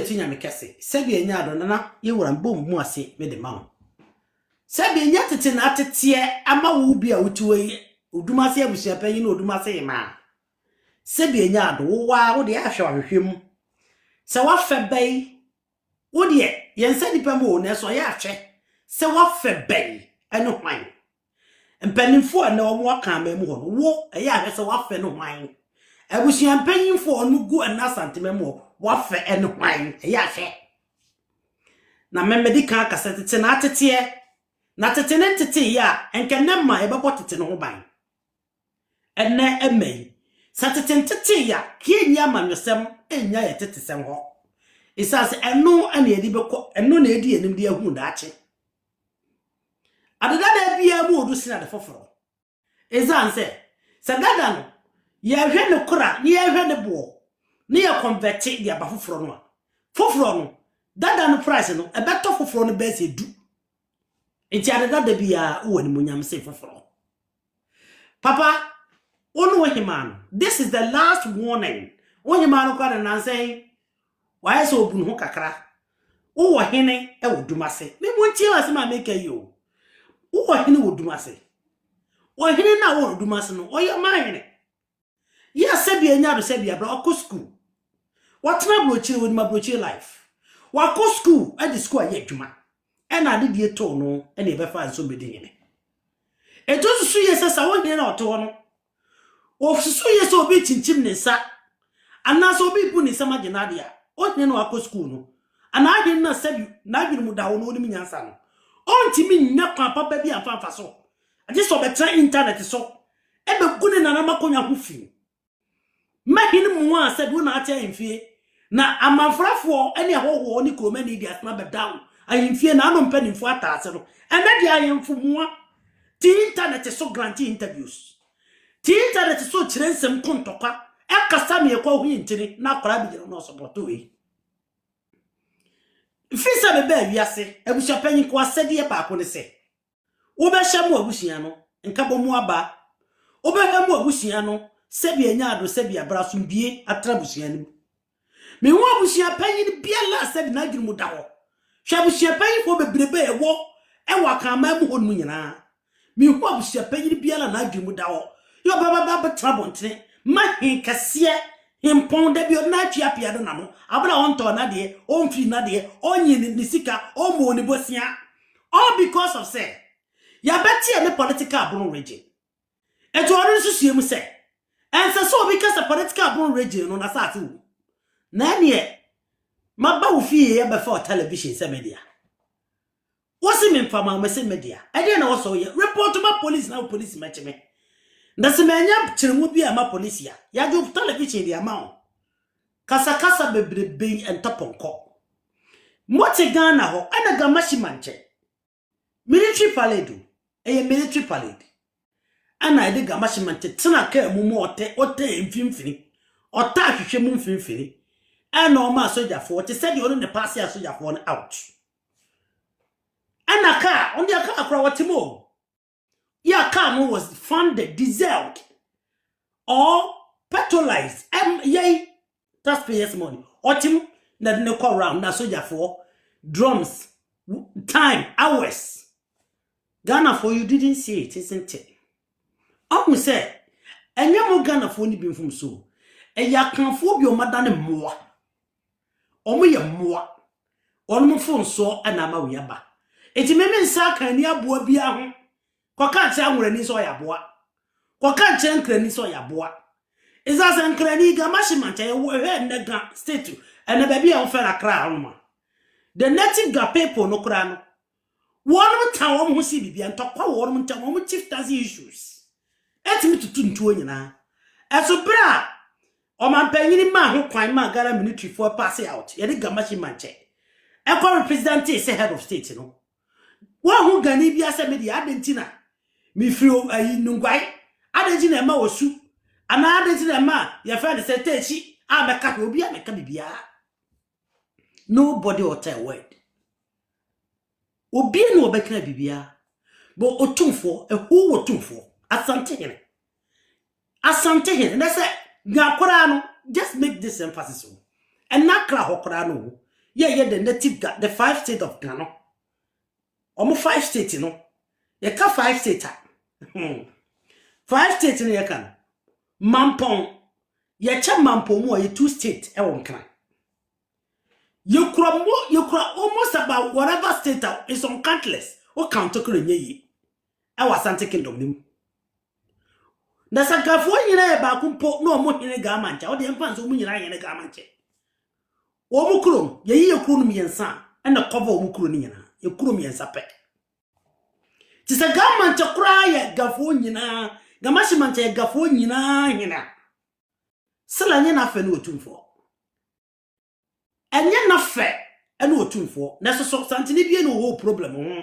tinya me kese sebi enya ado na ye wura mbom mu ase me de ma sebi enya tete na atete ama wo bi a wotuwe Odumase Abusuapayin na Odumase ma sebi enya ado wo de ahwe ahwehwem se wa fe bai wo de yensa nipa mo na so ya ahwe se wa fe bai eno hwan mpanimfo na wo aka ma mu ho wo eya ahwe se wa fe no hwan Abusuapayin fo no gu na Asantehene mo wa fe eno hwan eya ahwe na memedi kan akasa tete na atete na tete ne tete ya enke ne ma e bebo tete no ho ban enne emei satete tete ya kienya manwesem enya ye tete sem ho isase eno ane edi beko eno na edi enim de ahu da ache adada na bia mu odu sina de foforo izanse sagada no ye hwe ne kura ne ye hwe ne bo ne ye convert de aba foforo no no dada no price no e beto foforo no be se du enti adada da bia wo ni munyam se foforo papa onu wahimano this is the last warning wahimano kwa na say why so obunu ho kakra wo hene e Odumase me mo ntie wase ma make you wo hene Odumase wo hene na wo Odumase no oye ma hene ya sebi enya do sebi abra okosku watna brochire woni ma brochire life wa ko school at the school aye adwuma e na ade die to no e na e be fa nso bedi hene e to susu yesesa wo hene na oto no o susu yesa obi chinchim ne sa ana so obi bu ne sa maginade a o hene no akọ school no ana ade na sebi na ade mu da wo no ni nyansa no onti mi nya kwa papa bi afa so ade so betra internet so e be gune na na makonya ho fi mahini mu a sebi na ate enfie na amanfrafo ene ahoho ni kromani di asma be down ayemfie na anom panimfo ataase no ene di ayemfo mua ti internet so grant interviews ti internet so kirensem kontokwa e kasa me ekwa hu yintini na akora bi gero no support we fisa be ba wiase Abusuapayin ko asede e ba ko ne se wo be hye mu abusua no nka bo mu aba wo be hye mu abusua no sebi enya ado sebi abraso bie atrabusua ni me wo Abusuapayin biala sebi na adwiri mu da ho hwe Abusuapayin fo bebrebe e wa kan ma mu honu nyina me wo Abusuapayin biala na adwiri mu da ho yo baba trabonte ma hin kase himpon da bi na atwa pia do na no abra on to na de on fi na de onyi ni sika o mo ni bosia all because of say ya beti e political abron region eto oru susu emu say ense so because of political abron region no na sa ati wo na ne maba wo fi e be for television se media wosi me mfama me se media e de na wo so ye report ma police na police ma cheme na se menya chiremu bi ama police ya jo television dia ma o kasa bebrebe entoponko mote Ghana ho ana gamashi manche military parade e military parade ana ide gamashi manche tena ka emumu ote mfimfini ota ahwehwe mu mfimfini ana o ma soja fo te said you ne pass ya soja fo out ana ka on dia ka akra watimo ya car no was funded dieseled or petrolized yay taxpayers money otim na ne call round na soldier for drums time hours Ghana for you didn't see it isn't it omu say enya mo Ghana for ni bi mfum so eya kanfo bi o madane moa omu ye moa onmu fon so ana ma we ba eti meme nsa kan ni aboa bi aho koka che anwurani so ya boa koka che nkrani so ya boa izasa nkrani ga mashimancha ye wo he ndega state ene ba bia wo fera kra anuma the native ga people no kra no wonum ta wo ho si bibia ntokwa wonum ta wo chieftaincy issues etimi tutuntu onyina eso bra o man panyini ma ho kwan ma gara military for pass out ye de ga mashimancha e ko represent is head of state no wo ho gani bia se media adentina mi frio ayi nungwai adenji na ma wosu ana adenji na ma ya fa de setechi abeka obi ameka bibia nobody will tell word obi no obeka bibia bo otumfo ehu wotumfo Asantehene na say gakora no just make this emphasis and nakra hokora no yeah the native the 5 states of Ghana. Almost 5 states, you know. You can 5 states. 5 states in your can. Mampong. You can mampong more 2 states. You could almost about whatever state is on countless. Or count to Korea. I was Asante Kingdom. There's a Gaffo in a bacumpo, no more in a garmancha, or the infants who mean in a garmanche. Omukrum, ye kurumi and son, and the cover of Mukuruniana, your kurumi and sape. Tis a garmancha cry at Gafonina, Gamashimancha Gafonina. Salanyana fenu tune for. And yet not fair, and no tune for. That's a substantive no problem.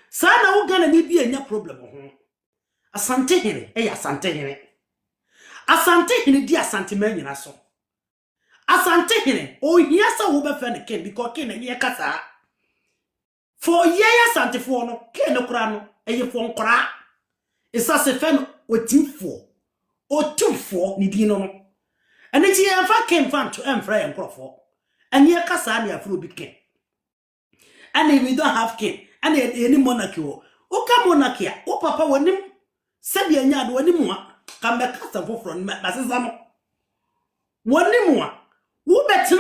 Sana ugana ni be a problem. Asantehene, Asantehene. Asantehene, dear Santimen, and so. Asantehene, oh, yes, I will be fan ken because ken and ye cassa. For ye Santifono, ken no crano, and ye phone cra. It's as a fan with 2 4 or 2 4 nidino. And it's ye ever came fan to Emfrey and Crawford. And ye cassa near fruit became. And if we don't have king, and any monarchy, o monarchy, o papa when him, said ye nyad when him come back from Massazamo. One more, who better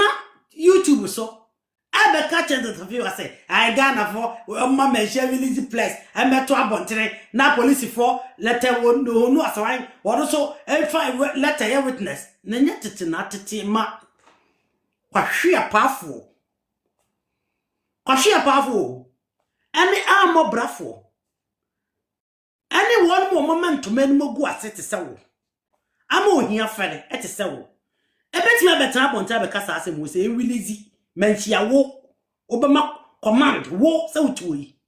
YouTube so. I be catching the view. I say, I gonna for mamma share village place. I met to a bonnet, na police for letter one no assign, or also and 5 letter a witness. Nanyet not to ma. What she a powerful. Kwashia powerful. Any armor brafo. Any one more moment to men mo go at it so. I'm all here fed at a so. A bet me better up on Tabacasa was a release. Menchia wo. Obama command wo so to ye.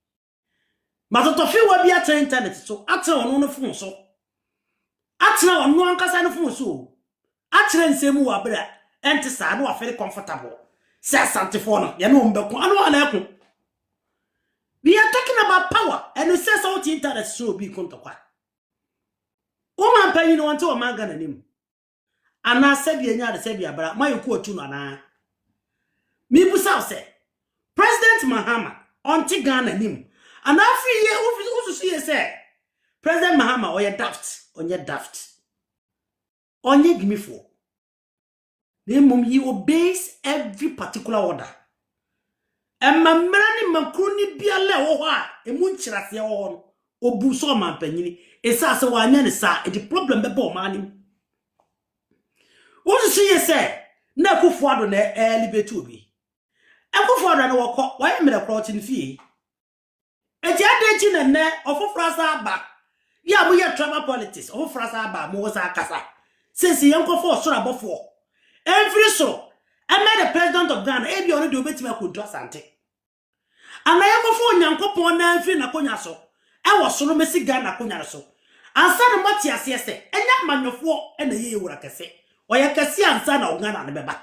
But to feel will be at the internet so after on the phone so. After on one casa phone so. After and say more bread. And to say I know very comfortable. Says Asantehene, you know, we are talking about power, and it says all the internet should be contour. Woman paying no one to a man gonna name. And I said, you know, the Sabia, but my quote to Nana. Me Busau say, President Mahama, on Tigana him, and after year, who see say, President Mahama, or your daft, on your daft, on your gimme for. He obeys every particular order. And my man Macroni be a level, a munchras your own, Obusuapayin, a sasa one and the problem before money. What does she say? No go forward on the early betubi. I go forward and walk, why am I approaching fee? A jadging and net of a frasa back. Yeah, we are travel politics, of frasa bar, Mosa Casa. Since the uncle for sure above 4. Every so, I met the president of Ghana, every only do bet me could do Asante. And I am a 4 young couple and fin a conyaso. I was so messy Ghana conyaso. And son of Matias, yes, and that man of 4 and the year work I say, or you can see and son of Ghana and Beba.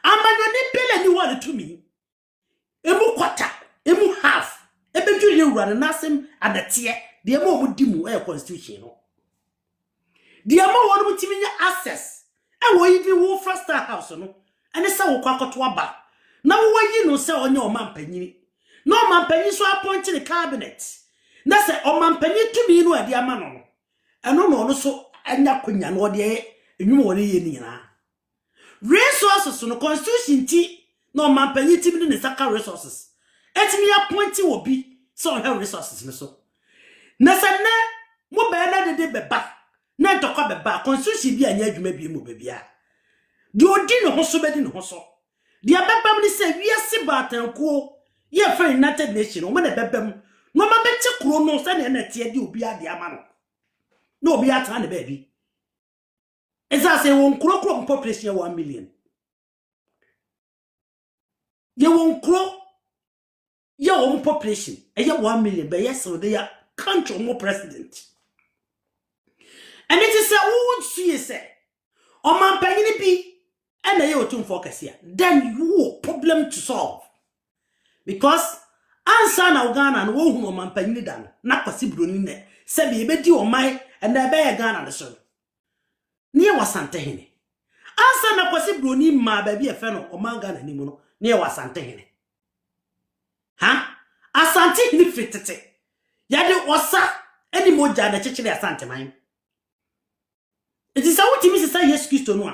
And my name bill anyone to me. Emu quarter, emu half, eventually you run and ask him and the tear, the amount would do air constitution. The amount would give me access. And we even will first house, no, and it's so quack to a bar. Now, why you no sell on your man penny? No man penny so appointed the cabinet. That's a man penny to me, no idea man. And no, so and that queen and what ye, and you want ye. Resources on the constitution tea, no man penny to be in the sacred resources. Let me appoint you will be so her resources, so. Nasa, more better than the back. Na to kwa beba constitution bi anya adwuma bi mu bebia de odi no hoso bedi no hoso de ababam ni se wiase batanko ye fa United Nation o ma na bebam no ma beti kro no se na tie de obi ade ama no no obi ata na baby eza se won kro population 1 million ye won kro ye won population e ye 1 million but yes so they are country more president. And it is a wood see say, or man penny be, and a year focus here. Then you problem to solve. Because answer now Ghana and who man penny done, not possible in there. Say be bedi or my and I bear Ghana the son. Near was Asantehene. Answer na possible ni ma baby a feno or man Ghana anymore. near Asantehene. Ha? Asantehene fitete. Yade wasa any more jada chichile Asantehene. It is how Timmy say yes Christo no.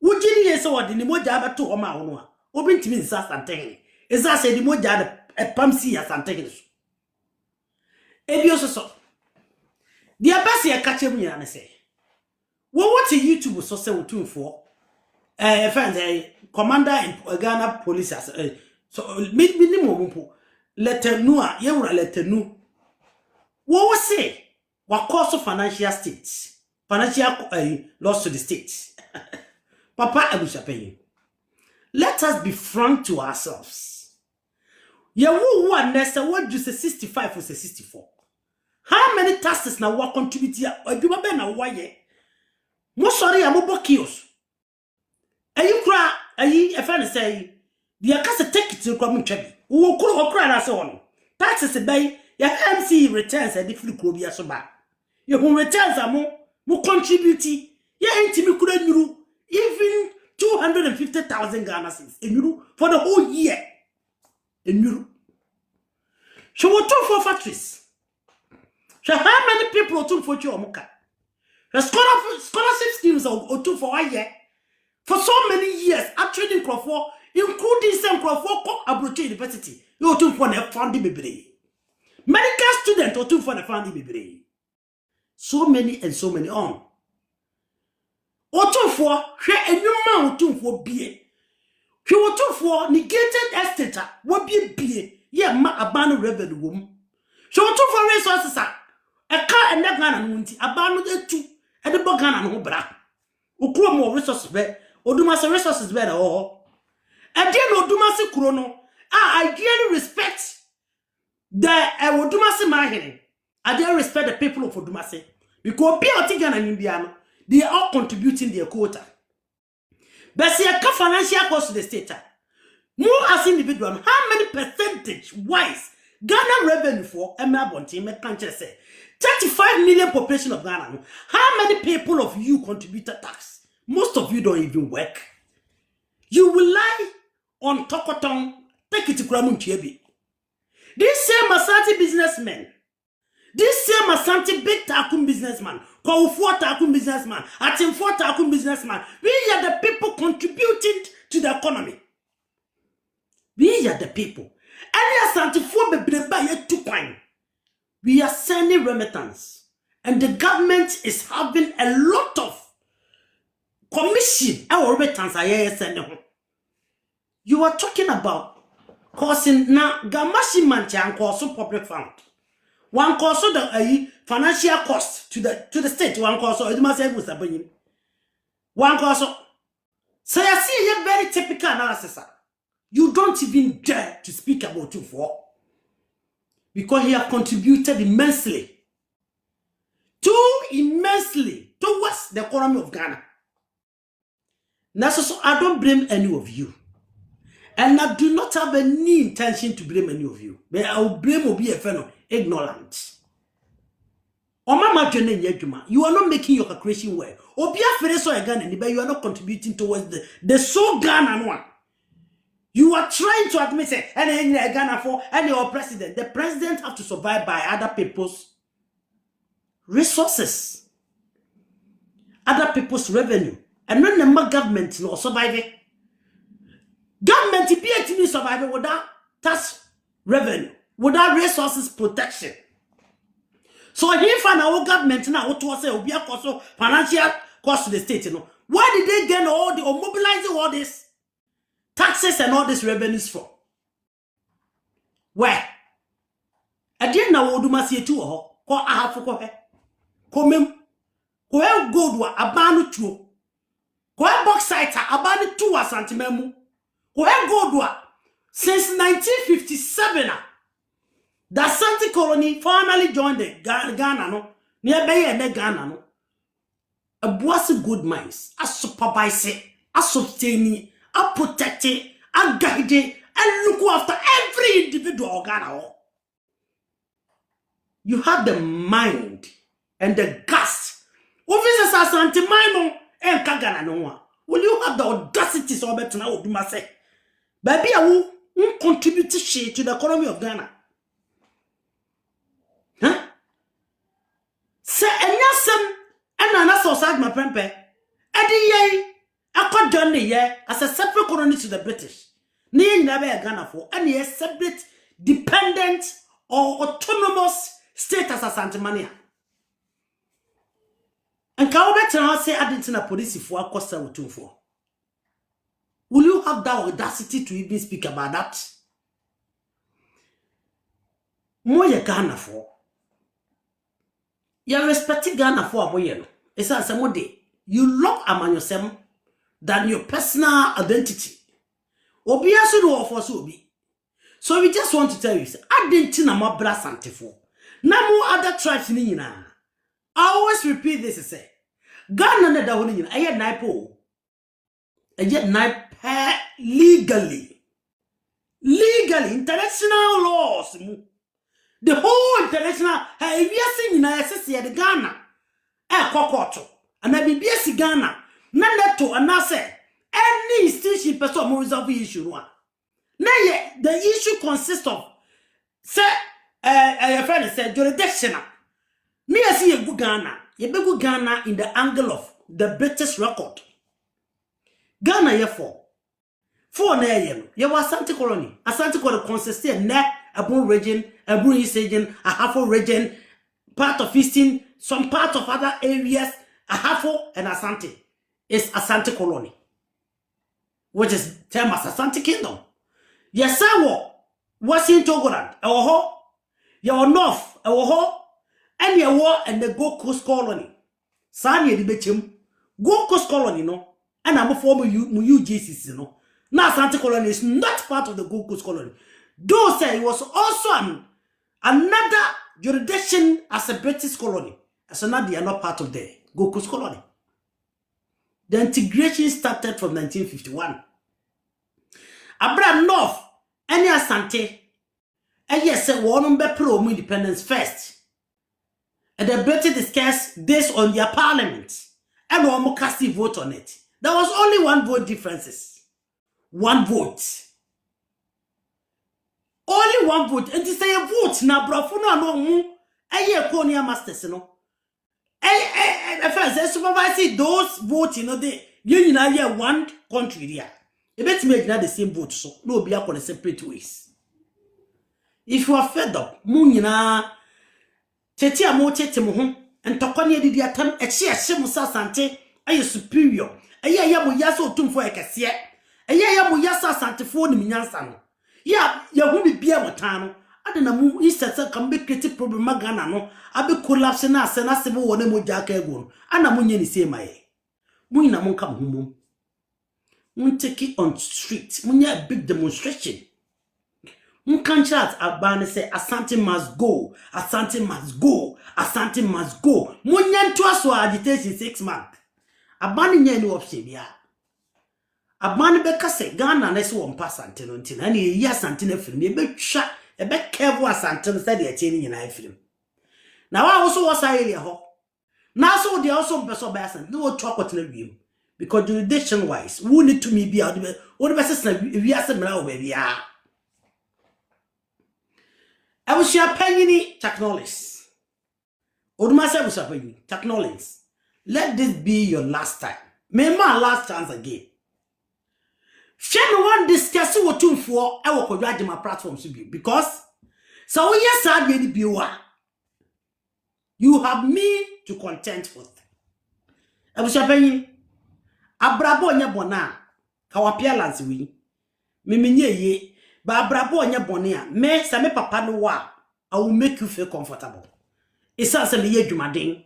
Wujini yes or the more jaba to Oma Onwa. Obin Timmy is Asantehene. Is that say the more jada a pamsi Asantehene. Ebioso so. The abasi a catch me and say. What a YouTube so say two for friends commander in Ghana police so minimum letter no letter no. What was say? What cause of financial states? Financial loss to the state. Papa Abusuapayin. Let us be frank to ourselves. Ya who are next what do say 65 or say 64? How many taxes now what contribute here? Or do you na why? Mo sorry am bo kios. Ayi kura ayi e fa ne say the akase take it kwa mu twabi. Wo kuro okura na se wono. Taxes bay ya MC returns e different kuro bia so ba. Ye hu returns am mo contribute ya intimi kura nyuru even 250,000 Ghana cedis enyuru for the whole year. Enyuru. So what two for factories? So how many people two for you omuka? The scholarship schemes are two for 1 year. For so many years, actually Crawford, including some Crawford Abuja University, you two for the funding baby. Medical student or two for the funding baby. So many and so many on. Or two for share a new mount two for beer. She was two for negated estate, what be yeah, ma abandon revenue womb. She was two for resources, a car and that gun and winty, abandoned two. And the Ghana no bra. Ukuro more resources better. Odumase resources better. Oh. And then Odumase Kurono. I ideally respect the Odumase Mahene. I ideally respect the people of Odumase. Because Bioti Ghana and Indiana, they are all contributing their quota. But see a financial cost to the state. More as individual, how many percentage wise Ghana revenue for Emabonti me can't say 35 million population of Ghana. How many people of you contributed tax? Most of you don't even work. You rely on Tokoton, take it to Kramun Chiebi. This same Asante businessmen, this same Asante big Takum businessman, Koufu Takum businessman, Atimfu Takum businessman, we are the people contributing to the economy. We are the people. And Asante for the 2 points. We are sending remittance, and the government is having a lot of commission. Our remittance are sending. You are talking about causing now Gamashi Mancha and causing public fund. One cause the financial cost to the state. One cause Odumase one cause. So I see a very typical analysis. You don't even dare to speak about you for. Because he has contributed immensely towards the economy of Ghana. Now, so I don't blame any of you. And I do not have any intention to blame any of you. But I will blame Obi ignorant. You are not making your calculation well. Obi Ghana, but you are not contributing towards the so Ghana one. You are trying to admit it, and in Ghana for and your president. The president have to survive by other people's resources, other people's revenue, and not the government no survive. Government be survive without tax revenue, without resources protection. So if our government now what was say will be a cost financial cost to the state, you know, why did they gain all the or mobilizing all this? Taxes and all these revenues for where? I didn't know Odumase too or I have for come where gold were abandoned to where bauxite abandoned to Asante Memu where gold were since 1957 the Asante colony finally joined the Ghana no nearby and Ghana no Abusuapayin gold mines as supervise as sustain I protect it, I guide it, and look after every individual Ghana. You have the mind and the guts. Officers Asantehene and Kagana no one. Will you have the audacity so better now Odumase Baby, I will contribute shit to the economy of Ghana. Huh? Say, and yes, and another side, my friend, Eddie, I could done the year as a separate colony to the British. Near never a Ghana for any separate, dependent, or autonomous state as Asantehene. And Kaobet say I didn't know police for a cost of 2 Will you have that audacity to even speak about that? More Ghana for. You respect Ghana for a boy. It's as a day. You love among yourself than your personal identity. Obi aso for so be. So we just want to tell you, I didn't know my brother Asante for. No more other tribes in Ghana. I always repeat this, say. Ghana na da honi I had naipo. I get naip legally. Legally, international laws. The whole international, if you see in the Ghana, Kokoto, and I be BS Ghana, none to and I say, any institution person more resolve the issue. Now, the issue consists of, say, a friend said, jurisdiction. Me, I see a good Ghana, a big Ghana in the angle of the British record. Ghana, therefore, for an area, you were Asante colony. Asante colony consists of Abu region, Abu East region, Ahafo region, part of Eastern, some part of other areas, Ahafo and Asante is Asante colony, which is termed as Asante kingdom. Yes, I was in Togoland, your north, and your war and the Gold Coast colony. Sanya di betchim, Gold Coast colony, no, and I'm a former UGCC, no. Now Asante colony is not part of the Gold Coast colony. Though say it was also another jurisdiction as a British colony. So now they are not part of the Gold Coast colony. The integration started from 1951. Abraham North, any Asante, and yes, one pro independence first. And the British discussed this on their parliament. And one cast a vote on it. There was only one vote differences. One vote. Only one vote. And to say a vote now, bro, for no, Konya masters, no. First, supervise those votes, you know, you know, one country there. You better make not the same vote, so no be on separate ways. If you are fed up, Munina, Tetia mo home, and Tokonia did the attempt at share Shimusa Sante, are you superior? A ya yaso tum for a cassia, a ya yasa Sante for the Minyasan. Ya won't be beer watano. I don't know, he said, come be creative problem, Magana, no. I be collapsing us and I say, one more jack egon. And I'm only say my. Munina won't come home. Won't take it on street. When a big demonstration. Won't can't chat Abane say, Asante must go. Asante must go. Asante must go. Munyan to us for agitation 6 months. Abane yen no option, yeah. Abane beka say, Ghana, let's one pass Asante, and he Asante film. You be shot. A bit careful Asante said they're changing in film. Now I also was a area ho. Now so they also person by no talk what in view. Because jurisdiction wise, who need to me be out of what the best we are some baby. Abusuapayin technologies. Odumase Abusuapayin technologies. Let this be your last time. May my last chance again. Shame one discuss what to for our Agyeman platform should be because so yes, I did be one. You have me to contend with. Abusuapayin abrabo nya bona ka wapialance wi memenye ye ba abrabo nya bone a me sa me papa no wa I will make you feel comfortable. It's as a ye dwumaden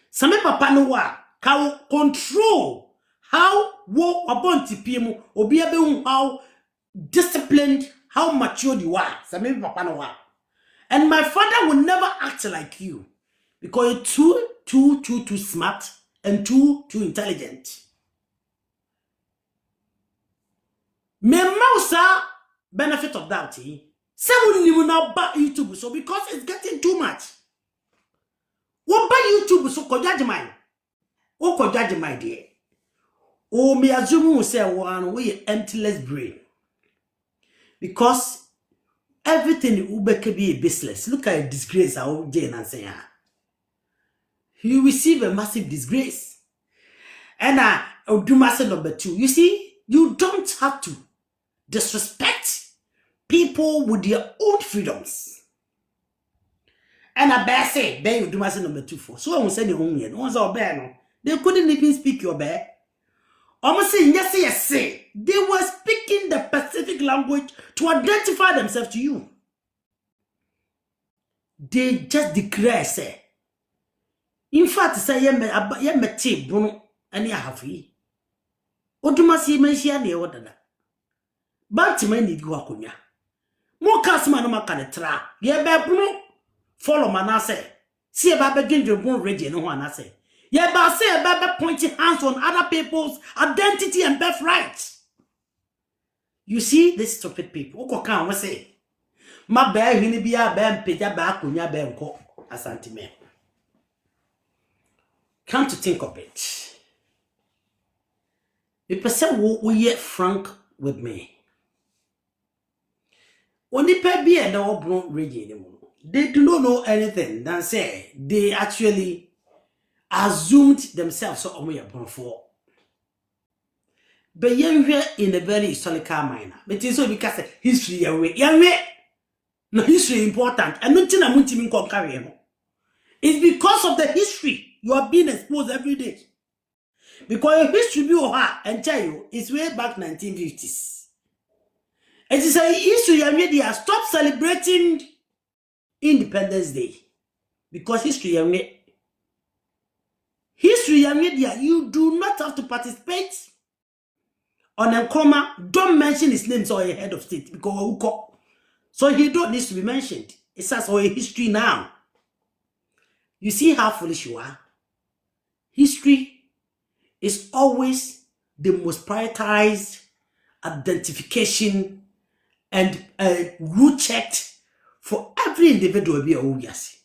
sa me papa no wa ka control how wo abonti piemu obi abe how disciplined, how matured you are. Sa me papa no wa. And my father will never act like you because you're too smart and too intelligent. Me mausa benefit of that. Say we will not buy YouTube so because it's getting too much. What buy YouTube so Agyeman? O Agyeman dear. O me assume say one we emptyless brain. Because everything Ube can be a business. Look at a disgrace how Jane and say. You receive a massive disgrace. And Odumase number 2. You see, you don't have to disrespect people with their own freedoms. And I bear say, then Odumase number 2 for. So I will send you home here. No one's all bear no. They couldn't even speak your bear. Almost saying yes, say. They were speaking the Pacific language to identify themselves to you. They just declare, say. In fact, say, yemme tea, bono, and ya have ye. Odumase mention the order. Bantiman need go akunya. More castman no macanetra. Ye be bruno. Follow manase. See about begin to go ready no one say. Ye ba say about pointing hands on other people's identity and birthright. You see these stupid people. Oko kan we say. Ma bear hini bia be mpeja ba akunya be nko Asantehene. Come to think of it. The person who yet frank with me. Only per be and all bron region. They do not know anything than say they actually assumed themselves so only a bron for. But you're in a very historical manner. But it's so because history away. No history important. And nothing I'm going to carry. It's because of the history you are being exposed every day. Because your history and tell you it's way back 1950s. It is a history and media stop celebrating Independence Day. Because history and media, you do not have to participate on a comma. Don't mention his name or a head of state because so he don't need to be mentioned. It says a history now. You see how foolish you are. History is always the most prioritized identification and root checked for every individual be obvious.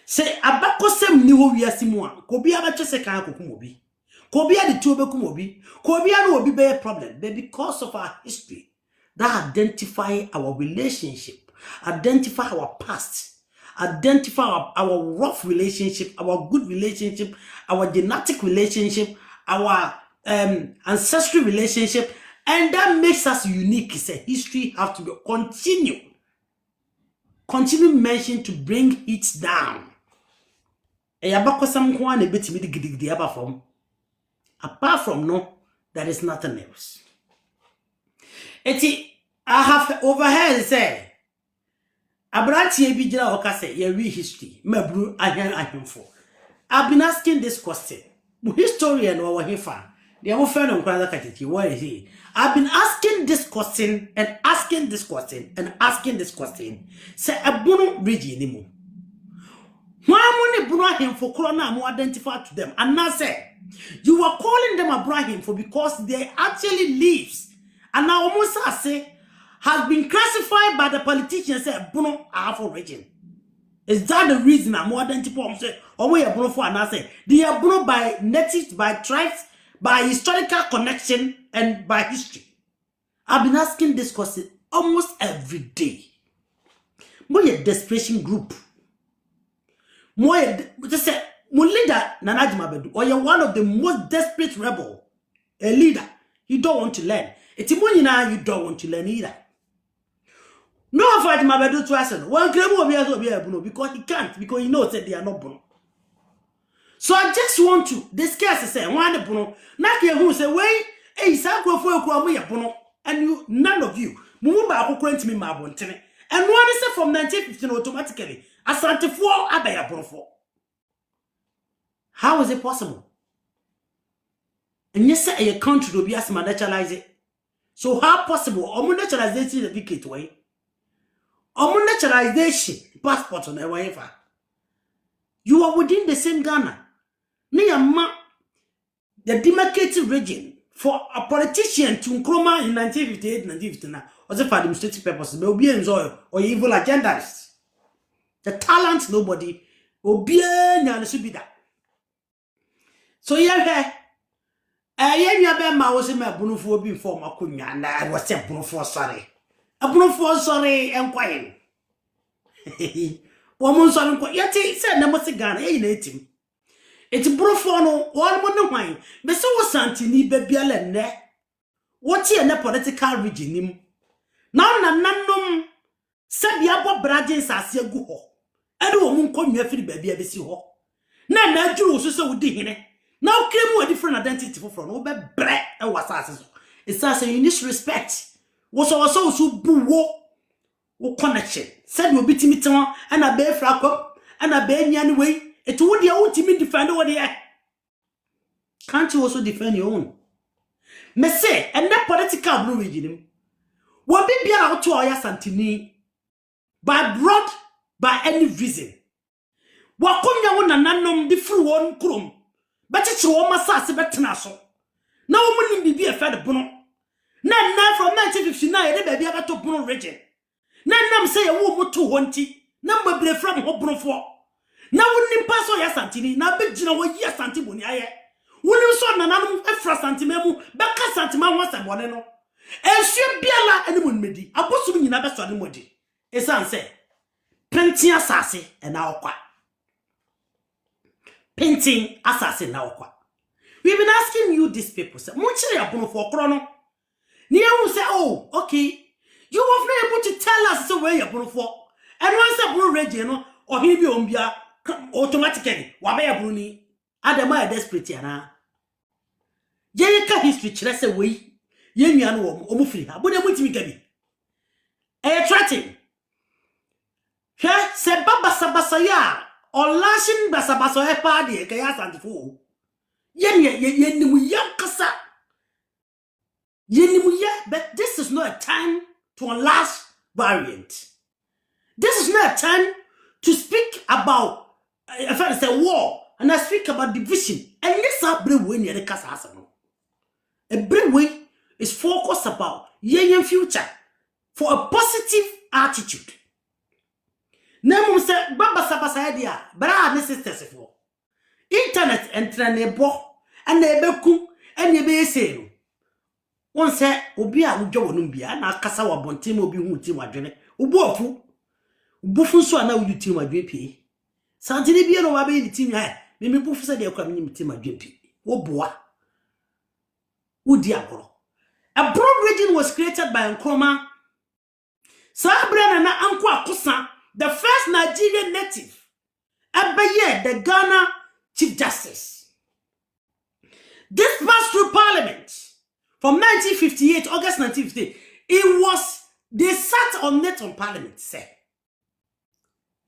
Say abako sem ni wo wiase mu a ko bia ba twese kan akoko obi ko bia de tu obekum obi ko bia no obi be problem but because of our history that identify our relationship, identify our past, identify our rough relationship, our good relationship, our genetic relationship, our ancestral relationship, and that makes us unique. It's a history have to be continue mention to bring it down. Apart from no, there is nothing else. I have overheard say Abrantie bi jira oka say ye read history mabru ahemfo. I've been asking this question. Historian or hefa. They are friend on Kwanda Katiti. What is he? I've been asking this question and asking this question and asking this question. Say abunu region. Why money Abraham for corona more identified to them? And now say you are calling them Abraham for because they actually lives. And now almost I say has been classified by the politicians say Bruno Afro region. Is that the reason I'm more identified? Say, oh, we are Bruno for and I say they are Bruno by natives, by tribes, by historical connection, and by history. I've been asking this question almost every day. More a desperation group. More just say leader Nana Bedu, or you're one of the most desperate rebel, a leader. You don't want to learn. It's money now you don't want to learn either. No fight my bedu to us. One claim will be able because he can't, because he knows that they are not Bruno. So I just want to discuss say one Bruno. Not who say, wait, hey, Sanko for Bruno, and you none of you. Mumba according to me, my bontene. And one is from 1915 automatically. Asante for Abaya Bruno. How is it possible? And yes, sir, a country will be as naturalize it. So how possible? Naturalization the vacate way. Naturalization passport on a waiver. You are within the same Ghana. Niyama the demarcated region for a politician to Nkrumah in 1958, 1959 was for administrative purposes, but be enjoy or evil agendas. The talent nobody will be should be that. So yeah, Yen ya be ma wo se me abunufo bi form akonya na wo se abunufo sorry. Abunufo sorry enkwaye. Wo mo sorry nkwa yeti se na mo se Ghana e na etim. Eti burufo no won mo ne hwan. Be se wo Asantehene ba biala ne. Wo tie na political region nim. Na nanom se bia bo bragin sase agu ho. Ade wo mo nkonwa firi ba bia besi ho. Na adwuru so se wo di hene. Now claim a different identity for no be bre e wasase so. It's as you need respect. Was so buwo wo connection. Said you biti mitan and a be frako and a be nyane way. It would your ultimate defend what here. Can't you also defend your own? Me say and that political blue region. What be bia out to Asantehene by broad by any reason. What come ya won nanom di fru won krom. But it's your massas betna so. Now woman be a fed bono. Now from 1959, the baby ever to Bono region. Now say a woman to 20. Number ble from Hobron for. Now wouldn't pass on Asantehene. Now big Gina was yes Santibuni. Wouldn't so nanum Efra Santimemu, Baka Santima was a boneno. And she biala and would medi. Abusuapayin never saw the modi. Asante. Plenty assassin and now quite. Painting assassin now. We've been asking you these people, say, Munchiri Abuno for chrono. Nia will say, oh, okay. You were not able to tell us the way you're for. And once a blue region or he be umbia automatically, Wabaya Bruni, Adama desperate yana. Yerika history, let's say, we, Yemian or Mufri, but I want to be a threatening. Here, said Baba Sabasaya. Or lashing basabaso e party kaya Asantefo yenimu kasa yenimu but this is not a time to unlash variant. This is not a time to speak about if I say war and I speak about division and this a brave way near the kasa asano. A brave way is focused about yen future for a positive attitude. Nemu se baba sabasa dia bra ne sisters for internet entrene bo and ebeku and ebe esenu won se obi a wodwo wonum bia na akasa wa bontim obi hu tim adwene obuafu bufu so na wudu tim adwe pie Asantehene bia no wa be ni tim ha me bufu se de kwa me tim adwe pie wo boa wudi agoro. A broad region was created by Nkrumah Sabra na anko akosa. The first Nigerian native, Abaye, the Ghana Chief Justice. This passed through Parliament from 1958, August 1958. They sat on it on Parliament, said,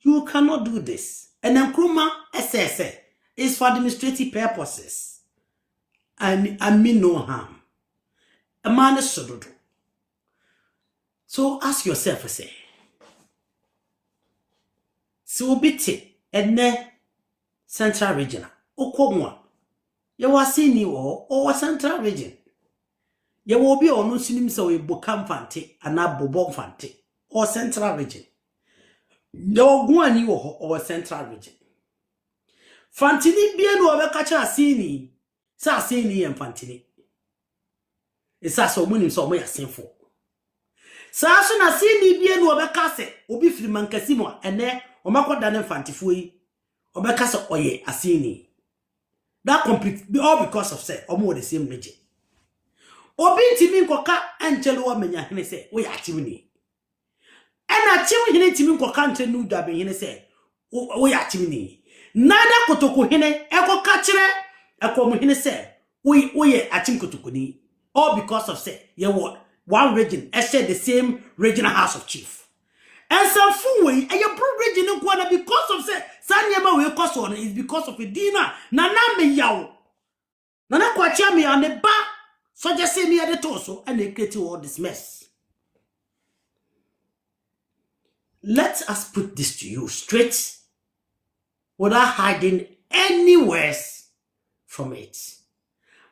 you cannot do this. And then Nkrumah SSA is for administrative purposes. And I mean no harm. A man is sododo. So ask yourself, say, so biti ene central region okomwa ye wasini o central region ye wo bi onu sinim se we boka mfante ana bobo mfante o central region ye ogun ani wo o central region fantini bia no obeka cha asini sa asini ye mfantini isa so munim so mo yasenfo sa so na asini bia no obeka se obi firi mankasimo ene omakoda ne mfantifo yi obeka se oye asini that complete all because of say omo the same region obi ntimi nkoka anchelo wa menya hene se wo ya chimni ena chim hene ntimi nkoka anchelu dabe hene se wo ya chimni nada kotoko hene ekoka kire ekomo hene se wo ye achim kotoko ni all because of say ye one region share the same regional house of chief. And some fool way, and your broad region because of say, Sanyama will cost on is because of a dinner. Nana me yaw. Nana kwacha me on the back, so just say me at the torso and they create all this mess. Let us put this to you straight without hiding anywhere from it.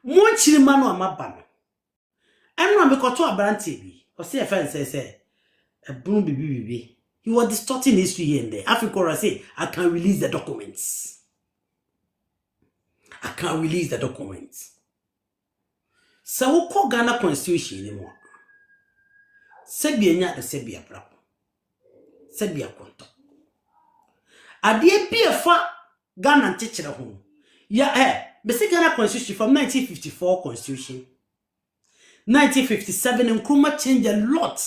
Munchiri manu amabano. And when we got to a brand TV, or see a friend say, a boom bibi. He was distorting history here and there. Africa say, I can release the documents. I can release the documents. So we call Ghana constitution anymore. Sebia nya de sebia bra. Sebia konto. Adie bia fa Ghana nchechire ho. Ya besi Ghana constitution from 1954 constitution. 1957 Nkrumah changed a lot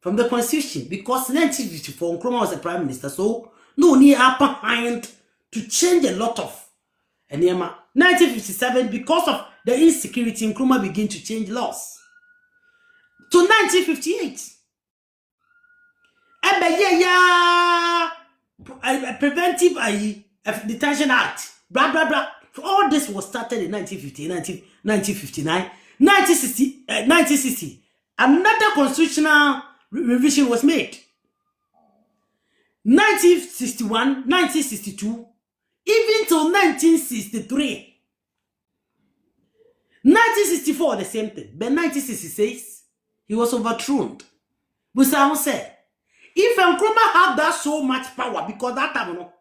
from the constitution because 1954 Nkrumah was the prime minister, so no need upper hand to change a lot of. And 1957 because of the insecurity Nkrumah began to change laws. To 1958. Preventive Detention Act. Blah blah blah. All this was started in 1950, 1959, 1960. Another constitutional revision was made. 1961, 1962, even till 1963. 1964, the same thing. But 1966, he was overthrown. But I said, if Nkrumah had that so much power, because that time, no,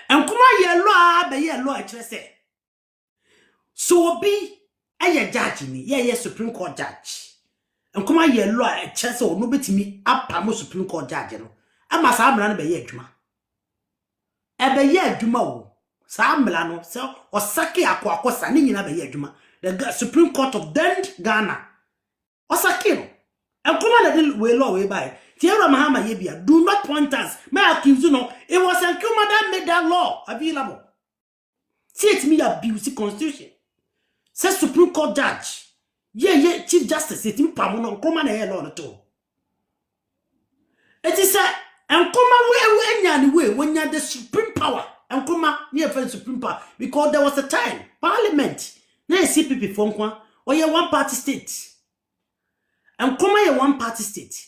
Nkrumah yellow, be yellow, I say. So be a judge, yeah, Supreme Court judge. Nkrumah yellow, I chess or nobody me up a Supreme Court judge. I must have run be ye juma. Ebe ye juma. Samblano, so or Saki aqua standing in a be juma. The Supreme Court of Ghana. Or Sakino. And come on, little way low way by. Tierra Mahama Yebia, do not point us. May accuse you know, it was Nkrumah that made that law available. See it me abuse the constitution. Says Supreme Court judge. Yeah, Chief Justice, it in Pamono, come on a law at all. It is a Nkrumah when you're the supreme power. Nkrumah near for supreme power. Because there was a time, Parliament. Now CPP from one or you're one party state. Nkrumah you're one party state.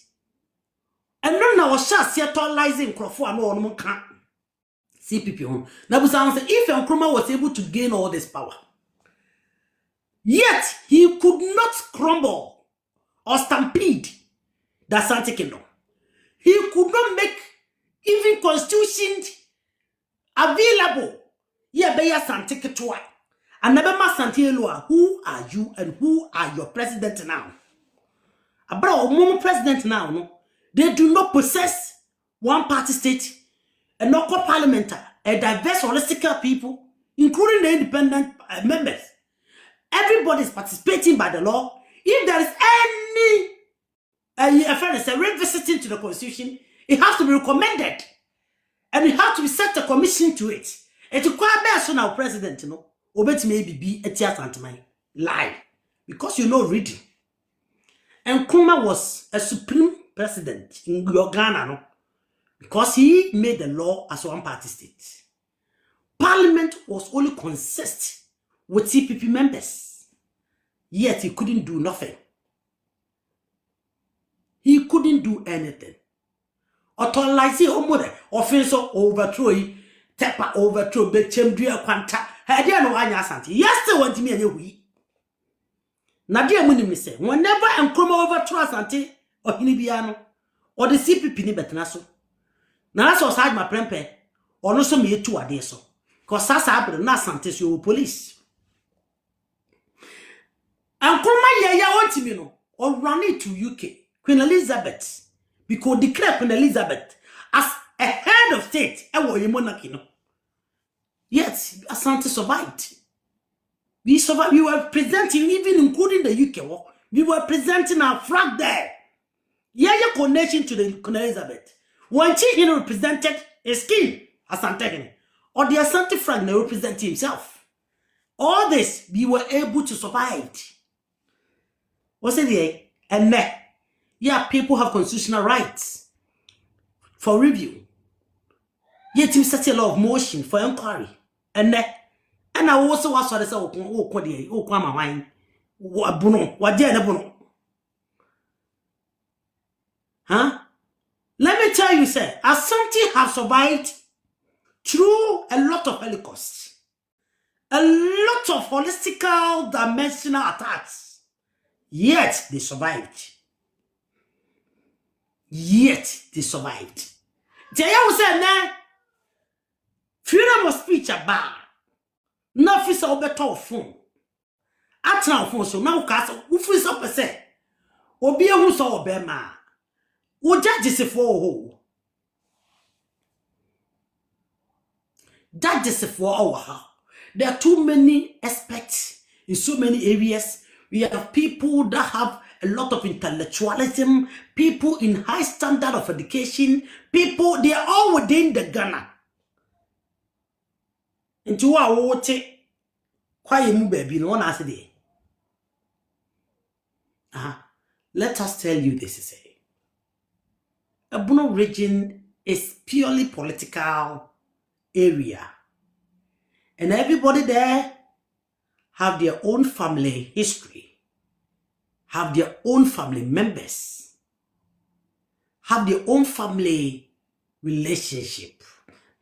And no now was shall see totalizing Crawford no one can CPP home. Now was answer if Nkrumah was able to gain all this power. Yet he could not crumble or stampede the Asante kingdom. He could not make even constitution available. Yeah, be Asante ketwa. And never ma Asantehene, who are you and who are your president now? About a president now, no? They do not possess one party state, a local parliament, a diverse holistic people, including the independent members. Everybody is participating by the law. If there is any a revisiting to the constitution, it has to be recommended. And it has to be set a commission to it. It requires so now president, you know, obey maybe be a Asantehene. Lie. Because you know reading. And Nkrumah was a supreme president in Ghana, no? Because he made the law as one party state. Parliament was only consist with CPP members. Yet he couldn't do nothing. He couldn't do anything. Authorize mother offense overthrow, tepa overthrow, betchemdria quanta. I didn't know I Asante. Yes, they want me anyway. Nadia Munimi say, whenever Nkrumah overthrow Asante or Hinibiano or the CPP ni betnaso. Na that's what side my prempe or no so me to adeso. Because Sasa happened na Asante so police. Nkrumah ya want me no or run it to UK. Queen Elizabeth. Because declare Queen Elizabeth as a head of state. Ewo monarchy no. Yet Asante survived. We survived. We were presenting, even including the UK war. We were presenting our flag there. Yeah, connection to the Queen Elizabeth. When she represented his king, Asantehene, or the Asante flag represented himself. All this, we were able to survive. What's it there? And yeah, people have constitutional rights for review. Yet you set a lot of motion for inquiry. And I also was what I said, oh, come wine. What bono, what dear bono. Huh? Let me tell you, sir, Asante have survived through a lot of Holocaust, a lot of holistical dimensional attacks. Yet they survived. Yet they survived. Tell say, freedom of speech about. No officer obeto phone. Atra phone so now castle, who feels up a say. Obi a who saw Bema. Wo judges for ho. Judges for our. There are too many aspects in so many areas. We have people that have a lot of intellectualism, people in high standard of education, people, they are all within the Ghana. Into our water, quiet mu baby, no one has it. Let us tell you this. Abuno region is purely political area. And everybody there have their own family history, have their own family members, have their own family relationship.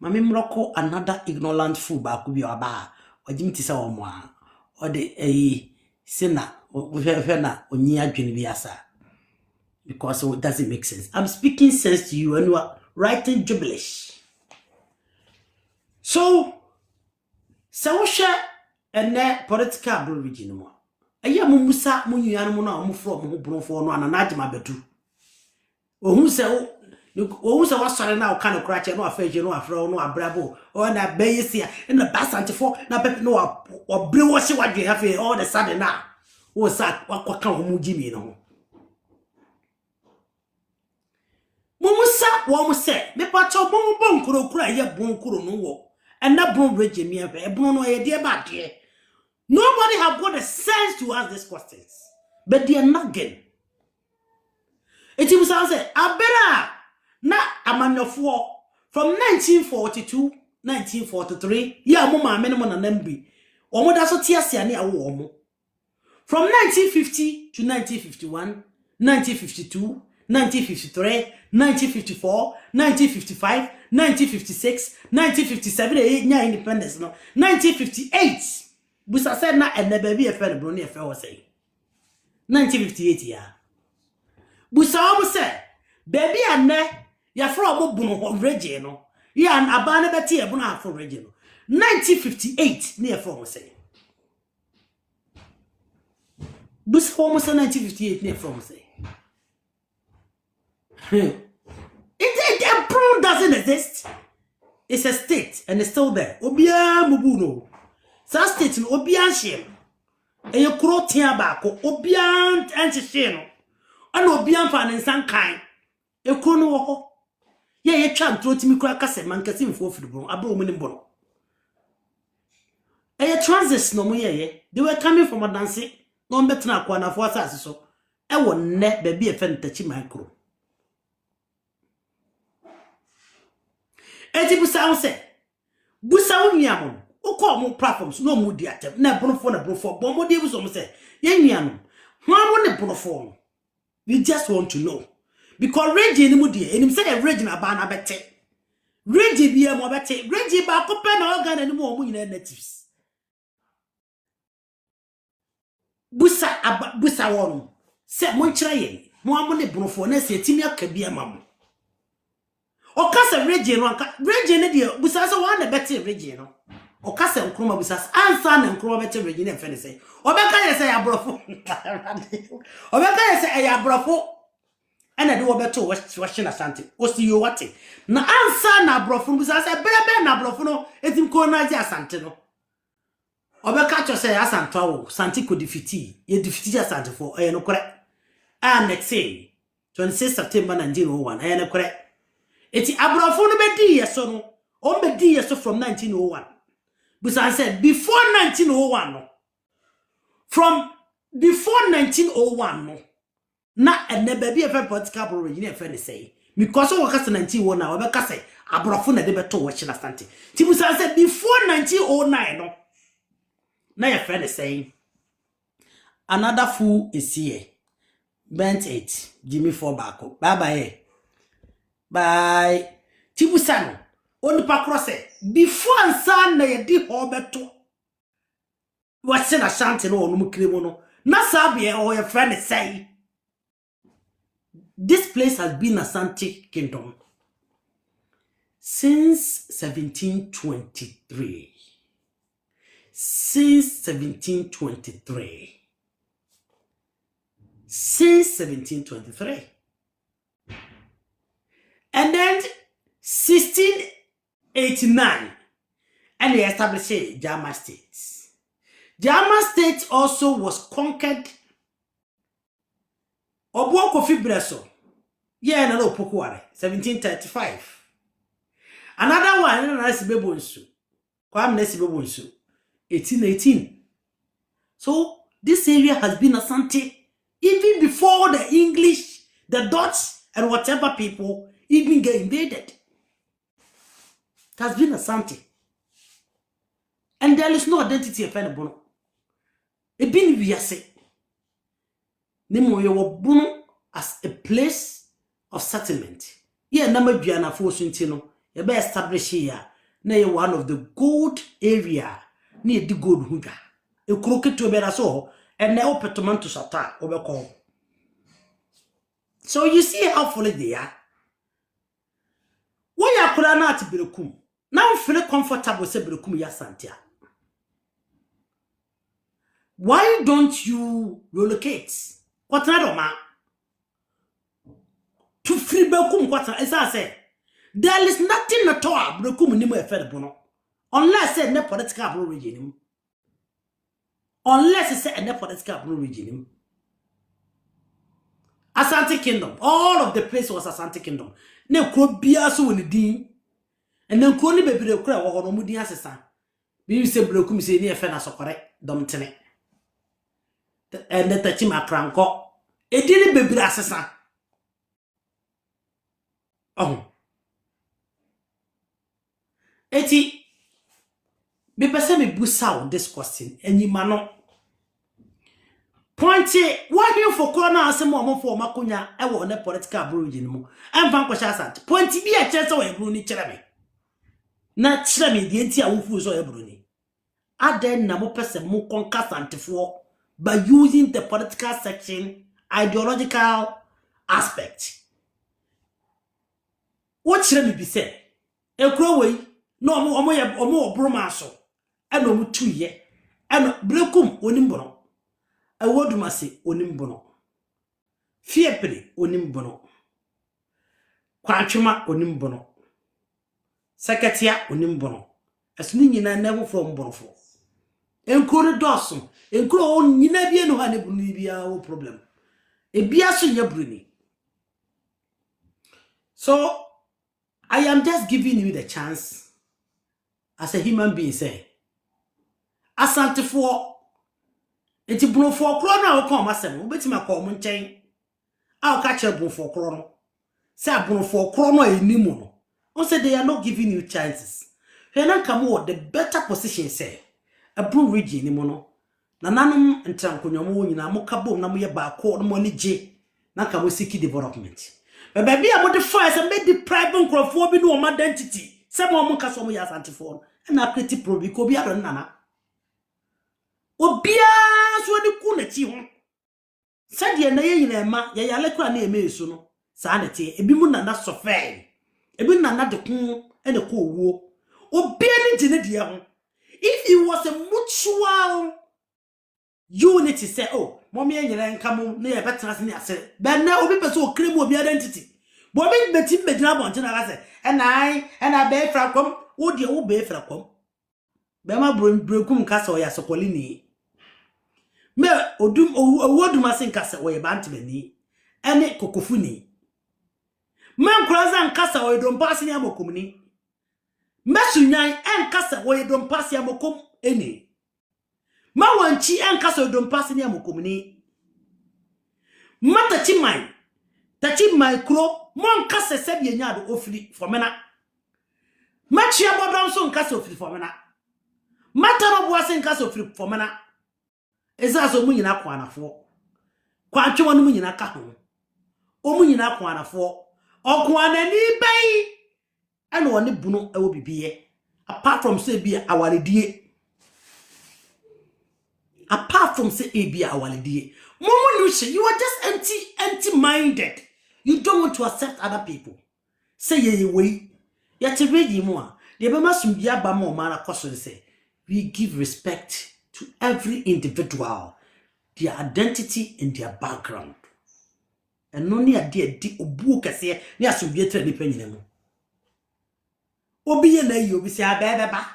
Mami mroko another ignorant fool ba kubi aba ojimti sa omwa o de sina na onyi adwene bi asa, because it doesn't make sense. I'm speaking sense to you and you are writing gibberish. So and political blue region mo. Aya mo musa mo nyuan mo na mo fro mo bronfo no ana na agema badu. Ohun se wasare na o kan kra che no afaje no afro no abrabo o na beyesia na Asante fo na pepe no obre wo se wadwe afa all the sudden na wo sa wakwaka wo mu gimi no. Mo musa wo mo se me pa cho bo bon kuro kura ye bon kuro no wo. And that bro region me a no idea about here. Nobody have got the sense to ask these questions, but they are not getting. It was say abera na amanyofo from 1942, 1943. Yeah, mama minimum na nembi. Omo da so tiasia ne awo omo. From 1950 to 1951, 1952, 1953, 1954, 1955, 1956, 1957, nya independence no. 1958. Busa said na ene baby e fe bro ne e fe wo say. 1958 ya. Busa omo say baby ane ya fro omo bunu ho region no. Ya aba ne beti e bunu afro region no. 1958 ne e fe wo say. Busa omo say 1958 ne e fe wo say. It proof doesn't exist. It's a state and it's still there. Obia mubuno. Sa state no obia shame. E ye kuro tia ba ko obia anti no. Ana obia fa ne nsan kan. E kuro no wo ho. Ye twa ntro timi kura kase man kase mfo fidubon aba omu ni mbono. E ye transit no mo ye. They were coming from Adanse. No mbetena kwa na fo asase so. E wo ne ba bi e fe ntachi micro. Eti busa say busa woniamon ukọ mo platforms no mu di atem na brofo bon mo dey buso mo say ye nuanom ho amo ne brofo. We just want to know because region mu dey enim say the region aba na bete region bi mo bete region ba ko pe na organ ani mo nyina natives busa won say mo nkyere ye mo amo ne brofo na say timi aka bi amamo. Okasa region wanka region ne de busasa wan na bete region no okasa nkroma busasa ansa na nkroma bete region e fe ne say obeka ye say abrofo obeka ye say abrofo ena de obeto washing Asante osi yo wate na ansa na abrofo busasa bebe na abrofo no etim ko na ja Asante no obeka cho say Asante wo Asante ko defeat ye defeat Asante for no correct next say 26 September 1901 no correct. Eti abrofo no bedi yeso no on bedi yeso from 1901. But I said before 1901 no. From before 1901 no. Na ene baby e fe political origin e fe ne say. Because o waka 1901 na we be ka say abrofo na de beto wo china Asante. Ti bu say before 1909 no. Na ye fe ne say another fool is here. Bent 8. Jimmy 4 back. Bye bye. Bye. Tibusano. Oni pakro say before ansa na ye di ho beto. Wase na Asante no onu kremo no. Na sabe o your friend say. This place has been Asante Kingdom since 1723. since 1723. Since 1723. And then 1689, and they established Jama State. Jama State also was conquered. Obo Kofi Breso. Yeah, no Pokuare, 1735. Another one, Nasibebonsu. Kwam Nasibebonsu, 1818. So this area has been Asante even before the English, the Dutch, and whatever people even get invaded. It has been Asante. And there is no identity of any bono. It been Viase. Nemo yo bono as a place of settlement. Yeah, number Biana Fosintino, you be established here. Now one of the gold area near the gold huga. A crooked to better so, and now petman to Sata overcall. So you see how fully they are. Why are Kurana to Birukum? Now feel comfortable say Birukum Yasantia. Why don't you relocate? What another man? To free Birukum, what as I say. There is nothing at all Birukum Nimo Federbono. Unless say no political regime. Unless it's a political regime. Asante Kingdom. All of the place was Asante Kingdom. Ne could be also in the dean. And then could be the crowd or Mudi assistant. We say Brokum say near Fena so correct, Domtene. And the Tachima Cranko. It didn't be assistant. Oh. Eti. Be person me busa this question. And you mano. Pointy, why do you for corner and some more for Macunya? I want a political brewing. I'm Vanquish Asante. Pointy be a chance away, Bruni Cherami. Not Cherami, the entire Wufus or Bruni. I then Namo person more conquer Asante by using the political section, ideological aspect. What Cherami be said? A crowway, no more bromaso, and no 2 years, and Brekum Onimbono. Odumase onimbono. Fiepre onimbono. Kwachuma onimbono. Sakatia onimbono. Asuni nyina never from bonfo. Enkoro doso. Enkoro on nyina bia no ha ne bunu bia o problem. E bia so nya bruni. So I am just giving you the chance as a human being say. Asante for enti bro for kro na o kom asem obetima ko mo nchen a o ka che bro for kro no say bro for kro no enimu no on say they are not giving you chances he na come what the better position say a bro region ni mo no na nanom entrankonyomo nyina mo ka bom na mo ye ba ko no mo ni je na ka mo seek development but baby am the first and make the private crofo bi no mo identity say mo ka so mo ya Asante for na create probi ko bi adon nana obia so de ku na ti ho sade na ye nyina ma ye yale kura na eme so no sa na ti ebi mu na na sofe ebi na na de ku ene ko owo obia ni gine de ho if it was a mutual unity say oh mommy nyina nka mu na ye betra se ni ase ben na obi pese o kremu obi identity bo bi beti bedina bonje na ase ena be fra kom wo de wo be fra kom be ma brekum ka se o ya sokoli ni me Odumase nkasa wo ye bantbani ene kokofuni man kroza nkasa wo dompase ni amokomni mesunyan enkasa wo ye dompase amokom eni ma wanchi enkasa wo dompase ni amokomni mata chimai kro mon kasa sebie nyaado ofiri fomena machi abodon so nkasa ofiri fomena mata no boase nkasa ofiri fomena ezazo mu nyina kwanafo kwantwe no mu nyina ka ho o mu nyina kwanafo okwanani bai ana woni bunu ewo bibiye apart from say bia awaledie you are just empty minded. You don't want to accept other people. Say ye way yet ready more. The be masum bia ba mo mara koso say we give respect to every individual, their identity and their background. And no near dear obu kase near Soviet ni penyinemu. Obi ye na yi obi say abeba.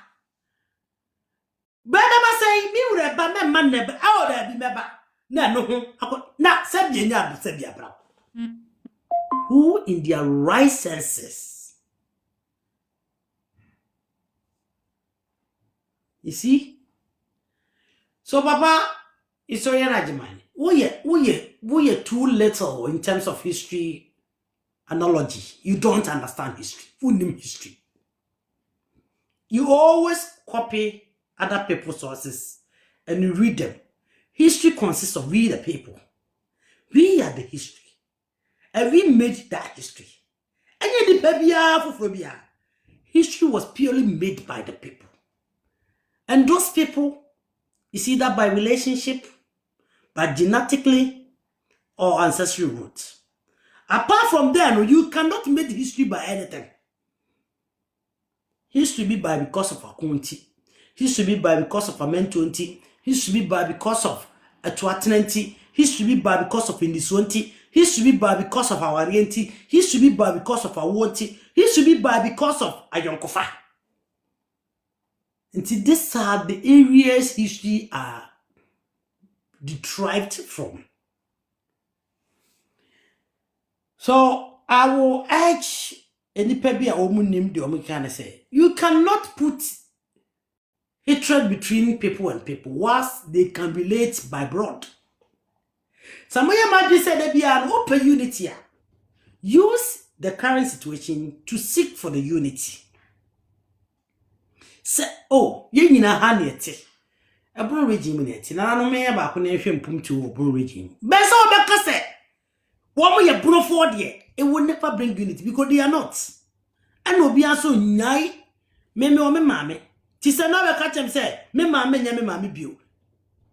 Beba say mi wure ba me man na ba o da bi meba. Na no ho na sabia nya adu sabia bra. Who in their right senses? You see? So Papa, it's all Agyeman. We too little in terms of history analogy. You don't understand history. Full name history. You always copy other people's sources and you read them. History consists of we the people. We are the history. And we made that history. And yet the baby history was purely made by the people. And those people, you see that by relationship, by genetically, or ancestral roots. Apart from that, you cannot make history by anything. History be by because of a county. History be by because of a mentality. History be by because of a twatnanty. History be by because of indiswanty. History be by because of our orienty. History be by because of our wanty. History be by because of a yonkofa. Until these are the areas history are derived from. So I will urge any baby a woman named the Omicana say, you cannot put hatred between people and people whilst they can relate by blood. Somebody might say there be an open unity. Use the current situation to seek for the unity. Say, oh, you know, honey, a blue regime in it. Now, no me about when you pum to a blue regime. Best all because say, what will you bro for dear? It will never bring unity because they are not. And will be so nyai, me or me mammy. Tis another catch him say, me mammy, me mammy bew.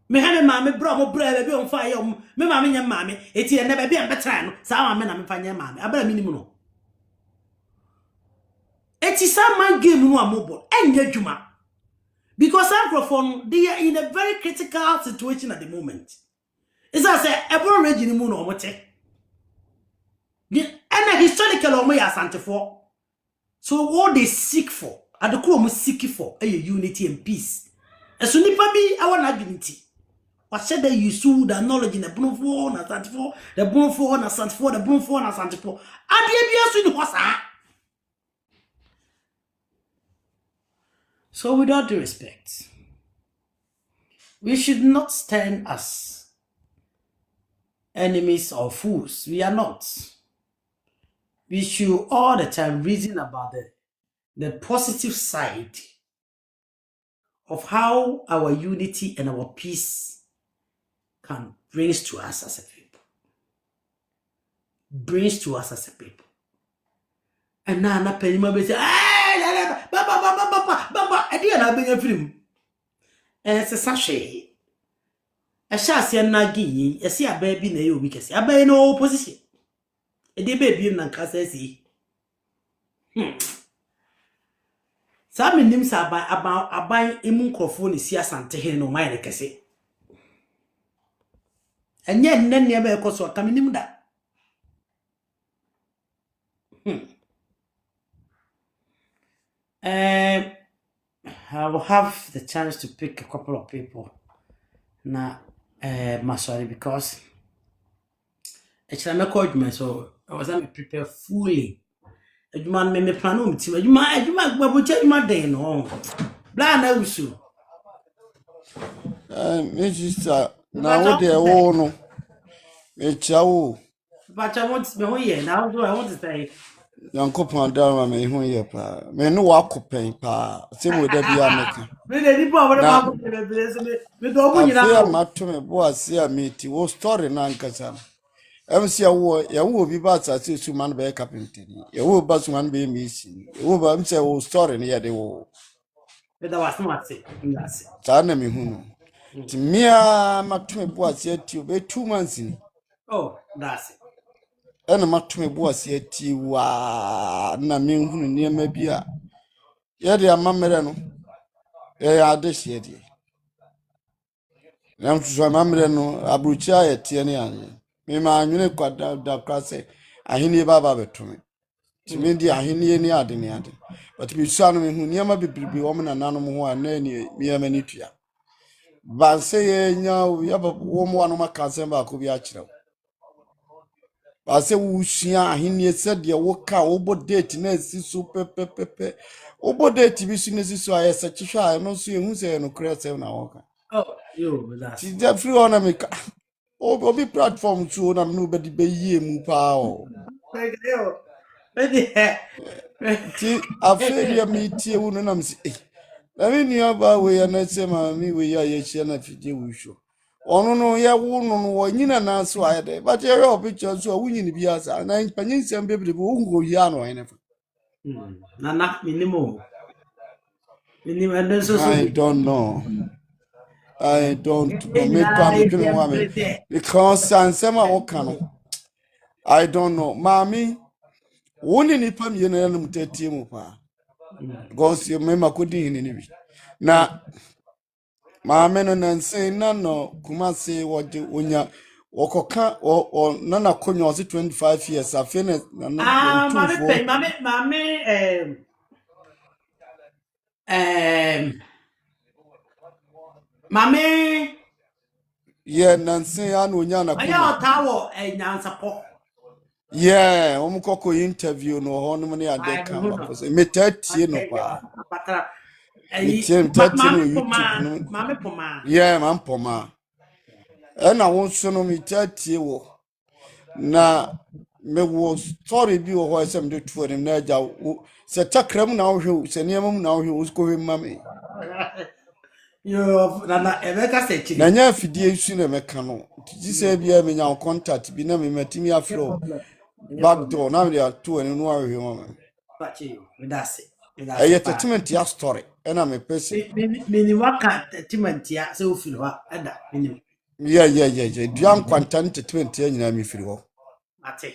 Me have a mammy, bro, mo brother be on fire, me mammy, and mammy, it's here never be a better. So I'm a find your mammy. I better minimum. It is some man game no mobile and your juma. Because they are in a very critical situation at the moment. As I say, every region moon or what? And a historical or Asante for. So what they seek for, at the core seek for a unity and peace. As soon as be our unity. What said they you sue the knowledge in the Bruno for Asante for, the Bruno for Asante for, the Bruno for Asante for. And the abuse was that. So with all due respect, we should not stand as enemies or fools. We are not. We should all the time reason about the positive side of how our unity and our peace can bring to us as a people. Brings to us as a people. And now na penny mo be say, Baba, I didn't have a film. And it's a sachet. A chassis and nagi, a see a baby in a week, a baby no opposition. A day baby in Nancassi. Some names are by about buying a microphone is here Asantehene no mind, like I say. And yet, none never cost what coming in that. I will have the chance to pick a couple of people now, Maswari, because it's a Agyeman, so I wasn't prepared fully. Agyeman made me plan on it. You might check my day, no. Blind, I wish you. Mr. Now, they all know. It's our. But I want to know here now. Do I want to say? Young couple down me who ye pa. Me no walk paying pa. Same with the Biamaka. Me the people over the place. Me do I fear my to me boy see me to was story nankasa. MC ya wo bi ba sa se su man be carpenter. Ya wo ba su man be missing. Ya wo ba mse wo story ne ya de wo. Me da was no ase. Ngase. Sa na me hu no. Ti mia ma to me boy see ti be 2 months ni. Oh, that's it. And my to me boss yet, you are na mean who near me be. Yet, your mamma, adehye de nam so mamre no abrucha ye tie ne anye me ma anwene kwada da kwase ahini baba betome timi di ahini ni ade ne ade but bi sua no me hu niam bibribi wo me nananom ho anani mi amani tua ba se ye nya ya wo mo anu maka se ba ko bi a kire ba se wo sua ahini se de wo ka wo bo date na si so pepepepe wo bo date bi su ne si so aye se chihwa no so ehu se no kure se na wo ka Oh, you that's. ti da free on me ka obi platform so na no be di be yie mu pa o Thank you. Ready? ti afedia mi tie wo no nam si na me nua ba we ya na se ma mi we ya ye chia na fidie wo hwo ono no ye wo no no wo nyina na so aye de but ye your picture so wo nyini bi asa na panyin sem bebre bo ngo yi ano ene fa Nana minimo. Minimo and so I so. don't know. I don't know. Me pa me dwene ho ame Everything. because sansema wo ka no I don't know. Mami woni ni pam ye na num tatie mu pa because you me makodi hini ni bi na maame no nansen na no kumase woje onya wokoka o na na konyo ose 25 years afi na Mame ntufo pay, um, mame, ye nansen ya na onya na I konyo know tower a nyansapo. ye omukoko interview no ho no ne ade I kan don't ba know. ko metatie no Okay, pa but metatie no mame YouTube poma, no mame poma. ye man poma e na wo so no metatie wo na me wo story bi wo ho sem de tuo nim na agya se takram na wo hwe se niamam na wo hwe usko hwe mame You Nana Emeka said na chili. nya afidie su na meka no ti se bia me nya contact bi na me matimi No afro problem. No back problem. door na me ya tuo ni no ahwe mame But you, that's it. That's eye it. Pa. tetement ya story e na me pese Mini waka timantia so feel what ada mini. ye duan kwantan tetement ya nyina me firi ho Mate.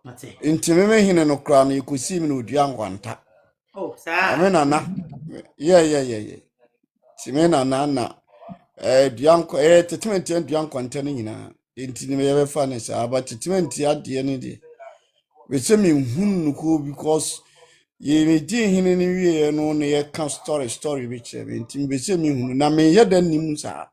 Mate. intime me hine no kra no ikosi mi no duan kwanta Oh, sir. amena na ye time na duanko treatment duan kwanta no nyina enti ne me fa ne sa but treatment ade ne de we se me hun no ko because ye me di hine ne wie no ne ye ka story bi che me enti me se me hun na me ye dan nim sa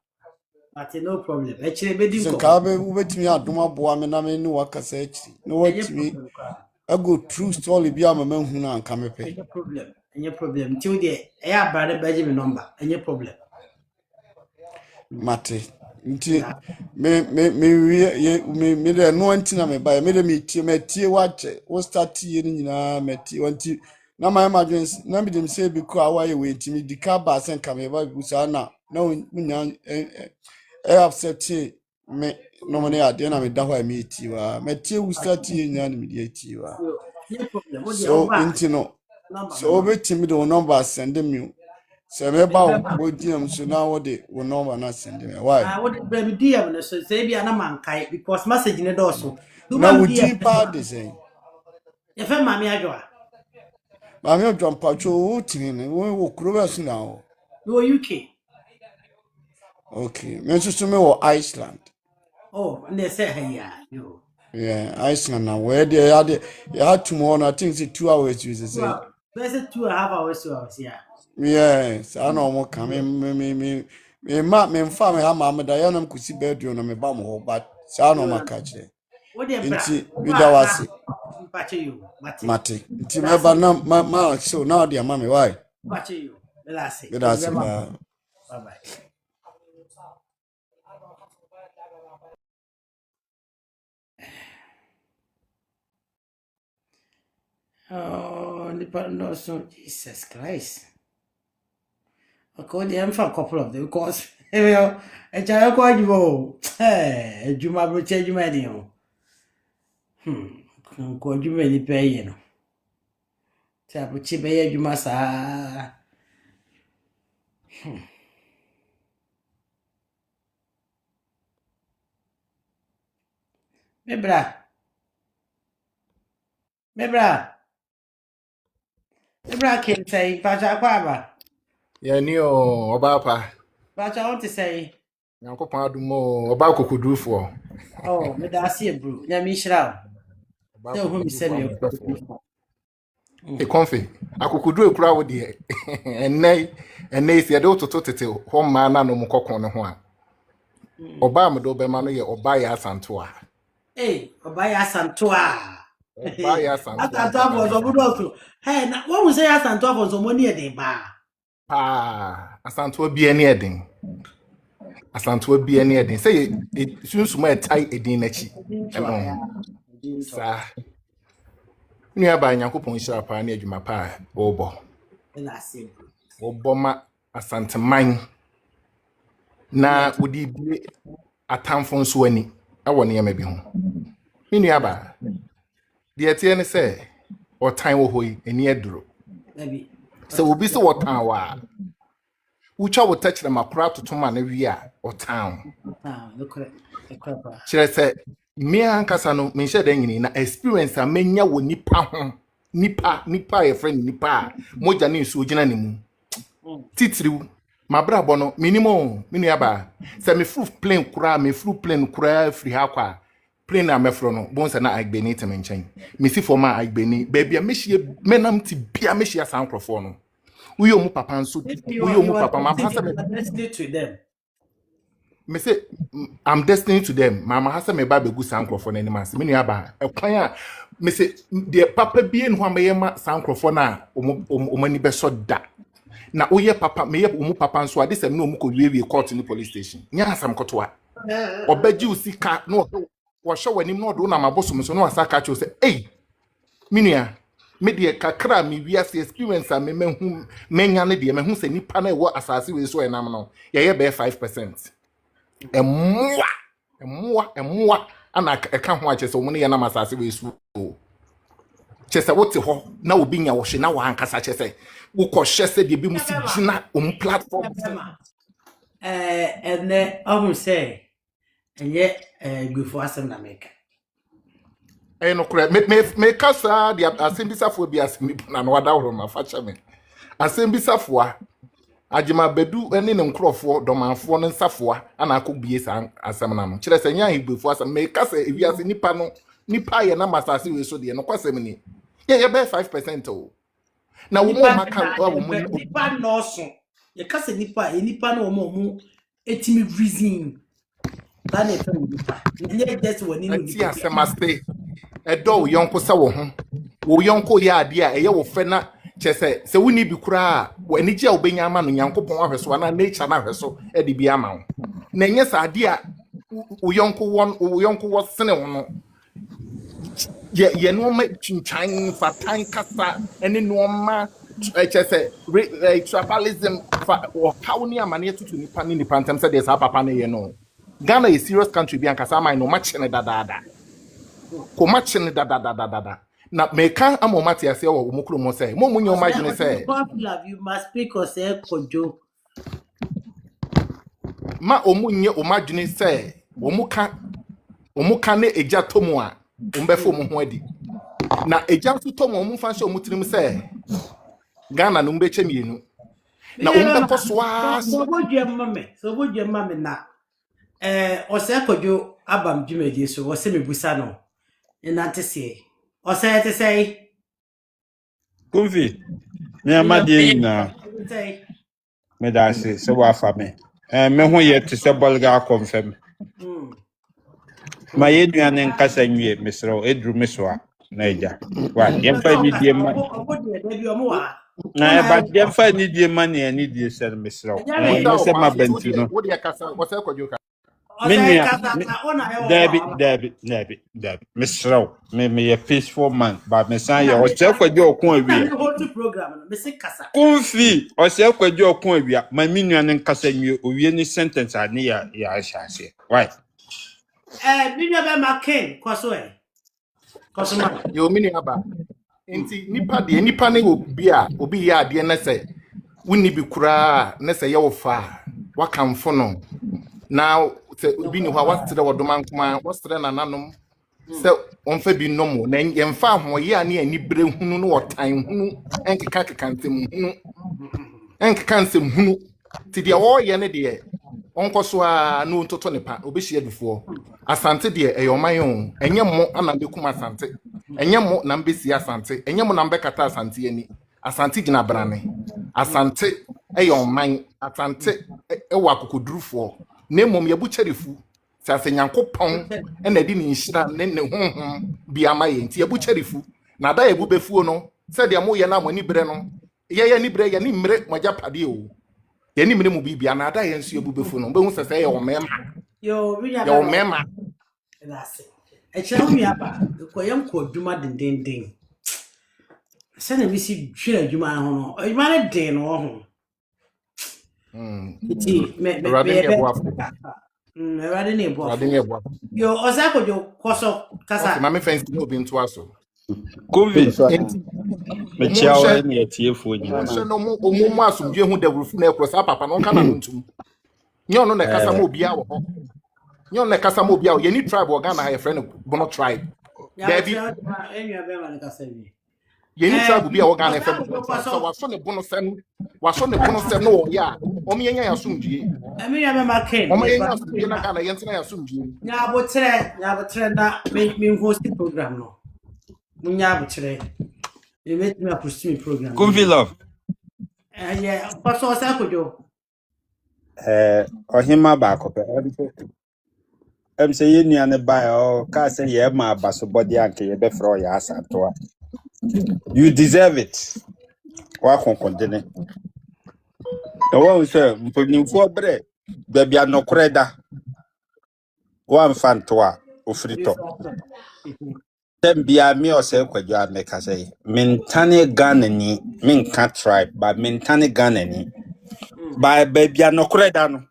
Mate, no problem. Actually, bedim sen ko. ka be ubetimi adoma boa me na me ne wakasa akiri no Any watimi problem ka. ago true story bi ama mahunu anka me pe Any problem. Any problem. Till the air brother Benjamin number. Any problem. mate nti me de no antina me ba me de me tie wache wo start ye ni nyina me tie wanti na my emergency na me dem say bi ko awaye we nti me dika ba sen ka me ba bi sa na unya upset me no money ade na me da ho me tie wa me tie wo start ye nyina na me de tie wa Any problem. What the so over nti no number so mama. obetimi de wo number send me se me Me ba beba. wo dinam so na wo de wo number na send me why What the baby DM no so say be na mankai because message ne do so. Do na man DM. wudi pa de sen Ye fe mami adwa. ma me odwan pa cho wutini ne wo kuro ba su na wo You UK. okay me so me wo Iceland Oh, and they say hey yeah. You. yeah Iceland na where they had you had tomorrow I think it's 2 hours you say Well, there's a 2.5 hours 2 hours, yeah. yes I know mo come me mfa me ha ma me da ya na mkusi bedroom na me ba mo ho but sa no You maka che what the bra? nti bi da Wa na wase mpache you, mate. mate nti me That's ba it. na ma so now dia ma me why Mpache you. That's it. bi da You se remember. pa Bye bye. Oh, no, so Jesus Christ. Okay, the am for a couple of them because a child called you. Hey, you might change you, man. Called you many pay, you know. Tap chip you must. Mebra, Mebra, Mebra can say, Pacha Quaba. Yeah, ni o Obapa. But I want to say, Nyankopon adumo Oba kokudufo. oh, me da see bro. Ya mi shira. Oba Say who me kokudufo send me amfefo. before. E konfe. Akokudu ekura wo de. Ennei se de ototo tete ho ma na no mkokon ne ho a. Oba amdo be ma no ye oba ya Asanto a. Hey, Obaya Santoa. Oba ya Asanto Asantoa was a good. Hey, now what we say Asantoa was a money a day bar. pa Asanto bi ene eden. Asanto bi ene eden. Say sunsuma etai edin na chi. Eno. Sa nua ba Nyankopon hyira pa na adwuma pa obo. Oboma Asanteman na wodi bi atamfo nso ani awo ne yama bi ho. Nua ba de tie ne se otan wo hoyi eni aduro. Se obi se wotan wa ucha wo touch na makura totoma na wi a otan. Kire se me ankasa no me hye da nyini na experience a menya wo nipa ho nipa ye friend nipa moja ne nso ogina ne mu titiriw mabrabo no minimum minu aba se me fru plane kura free ha kwa plane na mefro no bon se na Agbeni teme nchen me si for ma Agbeni baby a mehie menam ti bia mehie san krofo no uyo mu papa nso uyo mu papa ma hasa me destined to them. me say I'm destined to them mama hasa me ba begu san krofo na ni ma se minu aba ekwan a me say de papa bie no amaye ma san krofo na omani be so da na oye papa me ye omu papa nso ade sem na omu ko wiewie court ni police station nya asam koto a obaji usika no wo hwe wanim no do na mabosom so no asaka cho se ei minua me de kakra me wiase experience a me mehu menya ne de mehu se nipa na wo asase we so enam no ye ye be 5% emwa ana eka ho a che se omu ne ye na asase we so chese wote ho na obi nya wo hwe na wa ankasa chese wo ko hwe se de bi mu si gina platform and I say and yet before asem na make no kure me kasa de asembisafo bi asemi na no wada wo ma fa che me asembisafo a Agyema badu ene ne nkrofo domanfo ne nsafo ana akobie san asem na no kire se nya hebefo asem me kasa ewiase nipa ye na masase we so de no kwasem ni ye be 5% o na wo mo maka wo mo nipa no so ye kasa nipa na wo mo etimi reason that na fe nipa ye just woni no ti asemaste edo yonko se wo yonko ya ade a eye wo fe na chese se woni bi kura wo anigi a obenya ama no Nyankopon ahweso na nature na ahweso e de bi ama wo na enye sa ade a wo yonko wo sene wo no ye no ma chinchan fatan kasa ene no ma chese tribalism fa o kawni amane tutu nipa ni nipa ntem se de sa papa na ye no Ghana is serious country bi ankasa man no match ne dada ko match ne dada na meka amomati ase wo omukro mo say mo munyo imagine say you must speak or say Kojo ma omunye omagine say omuka ne eja tomu a ombefo mo ho adi na eja so tomu omfa hye omutirim say Ghana no mbeche mienu na ombeko so bodwe mame na o say Kojo abam dwumaje so o say mebusa no na tese o say te say Kumfi, me amadi na me da se wa fa me. Me ho ye te se bolga confirm. Ma ye duane nkasa nwie mesro edru meso a na eja. Wa ye fa ni die ma. Na e ba ye fa ni die ma ne ani die se mesro. Me se ma banti no. Wo de kasa wo say Kojo ka David. Mesro. Me ye peaceful man, but me san ye o se Kojo okun awie. Kumfi o se Kojo okun awia ma minuane nkasa nwie owie ni sentence ani ya ahase. Why? Bibi be maken kwaso ma yo mini aba enti nipa ne obi ya ade na se wonni bi kura na se ye wo fa wakamfo no na se bi ni ho wastere wodoman kuma wastere nananom se onfa bi nomo na yemfa ho ye ani ani bre hunu no wotan hunu enkeka ntem hunu enkeka nsem hunu ti de wo ye ne de onko so a no toto ne pa obehia before Asante de eyoman yon enye mo anambekum Asante enye mo na mbesi Asante enye mo na mbekata Asante ani Asante gina brane Asante eyoman Asante ewa kokodurufo na mom ye bucherifu se asenyankopon na di ni nhira ne honhom biama ye nti ye bucherifu na da ye bubefuo no se de mo ye na mo ni bre no ye ni bre ye ni mre moja pade o ye ni mre mu bibia na da ye nso ye bubefuo no be hu se ye o mema Yo, we ye o mema that's it. A child me up. Koyam ko duma ding. Send a missy share you man hono. You man a day no home. Iti me radin ye boafo rather name radin ye boafo yo osako jo koso kasa. okay mama fence no be nto aso Covid. enti Me mo chiawa hwe ne atiefo mo nyina. hwe no mo asomdwe hu dawrufu na ekro sa papa no kana no ntum nyo no na kasa mo bia wo ho nyo na kasa mo bia wo ye ni tribe organ na ye friend bono tribe David Enyu be man kasa bi. ye ni tribe bia organ na friend so waso ne bono sem no ya o me yenya asomdwe Emi ya be ma ken. o me yenya asomdwe na kana ye ntena asomdwe Nya abotre na me host program no. Munya abotre. You make me a pursue program. Covid love. Yeah, koso osako jo. Ohima ba kope. Em say ye nua ne ba o ka say ye ma abaso body anke ye be fro ya Asanto. You deserve it. Wa konkondene. The one say mpanyimfo bre da bia nokoreda. Wa mfanto a ofrito. Tembia me o say Kojo ameka say mentane Ghana ni menka tribe ba mentane Ghana ni ba bia nokoreda no.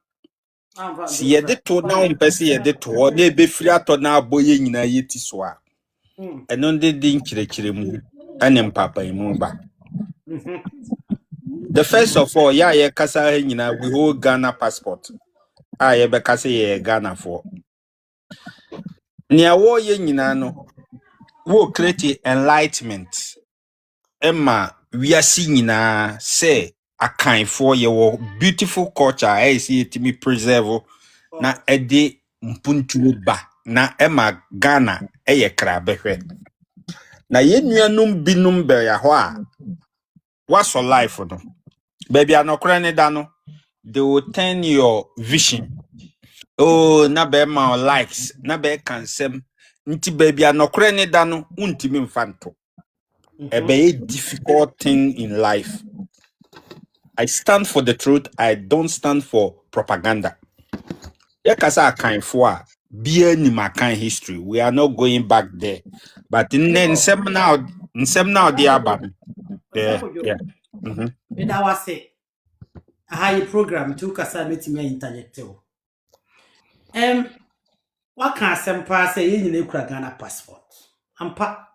Si ye de to na umpese ye de to na ebefiri ato na aboye nyina yeti so a eno de din kirekire mu ene mpapa mu ba. The first of all ya ye kasa nyina we hold Ghana passport a ye be kasa ye Ghana for nia wo ye nyina no wo create enlightenment emma wiasi nyina say akan for ye wo beautiful culture I see it me preserve na ede mpuntuo ba na ema Ghana eye krabehwe na yenuanum binum be ya ho a waso life no baby anokra ne da no they will turn your vision oh na be ma likes na be kansem nti baby anokra ne da no untimi mfanto a very difficult thing in life. I stand for the truth. I don't stand for propaganda. Yakasa kind for be any kind history. We are not going back there. But in some now the abab. Yeah. That was it. A high program to kasa metimi interject o. What can sempa say you need Ghana passport? Ampa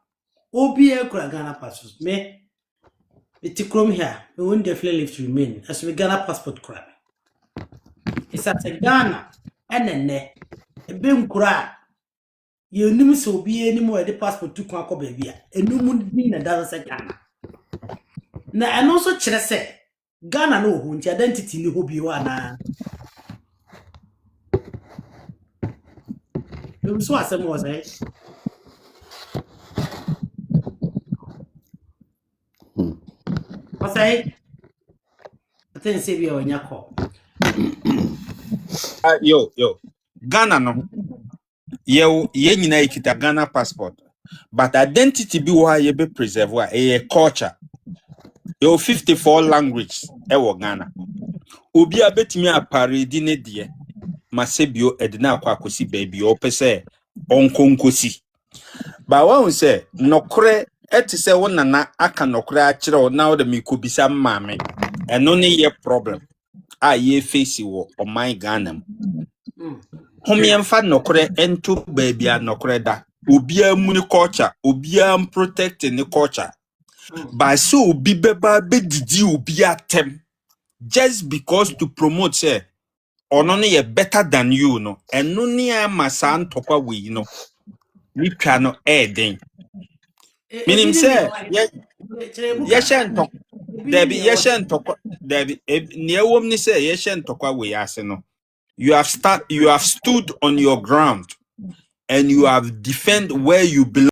obi e Ghana passport. Me it come here. We won't definitely live to remain as we Ghana passport crab. It's at Ghana and then a bim kura. You knew so be any more the passport to Kwako baby. A new moon being a dozen Ghana. Now and also say Ghana no who identity ni hobi wana. You so as was eh. What's I think say be on your call. Yo. Ghana no. Ye nyina ikita Ghana passport. But identity be why ye be preserve a culture. Yo 54 language ewo Ghana. Obi abetimi apare di ne de masebio edina akwakosi baby opese onkonkosi. Ba wa say nokre eti se wonana aka nokre a kire o na wo de mikobisa maame. Eno ne ye problem. A ye face wo o my Ghana. Homyemfa nokre ento baby a nokre da. Obi amuni culture, obi am protect ni culture. Ba so obi beba be didi obi atem just because to promote say ono no ye better than you no eno ne amasa ntokwa we no we twa no eden minim say ye shentok Debbie, yes, and talk. Debbie, near woman say yes, and talk away. Yes, no. You have stood on your ground, and you have defend where you belong.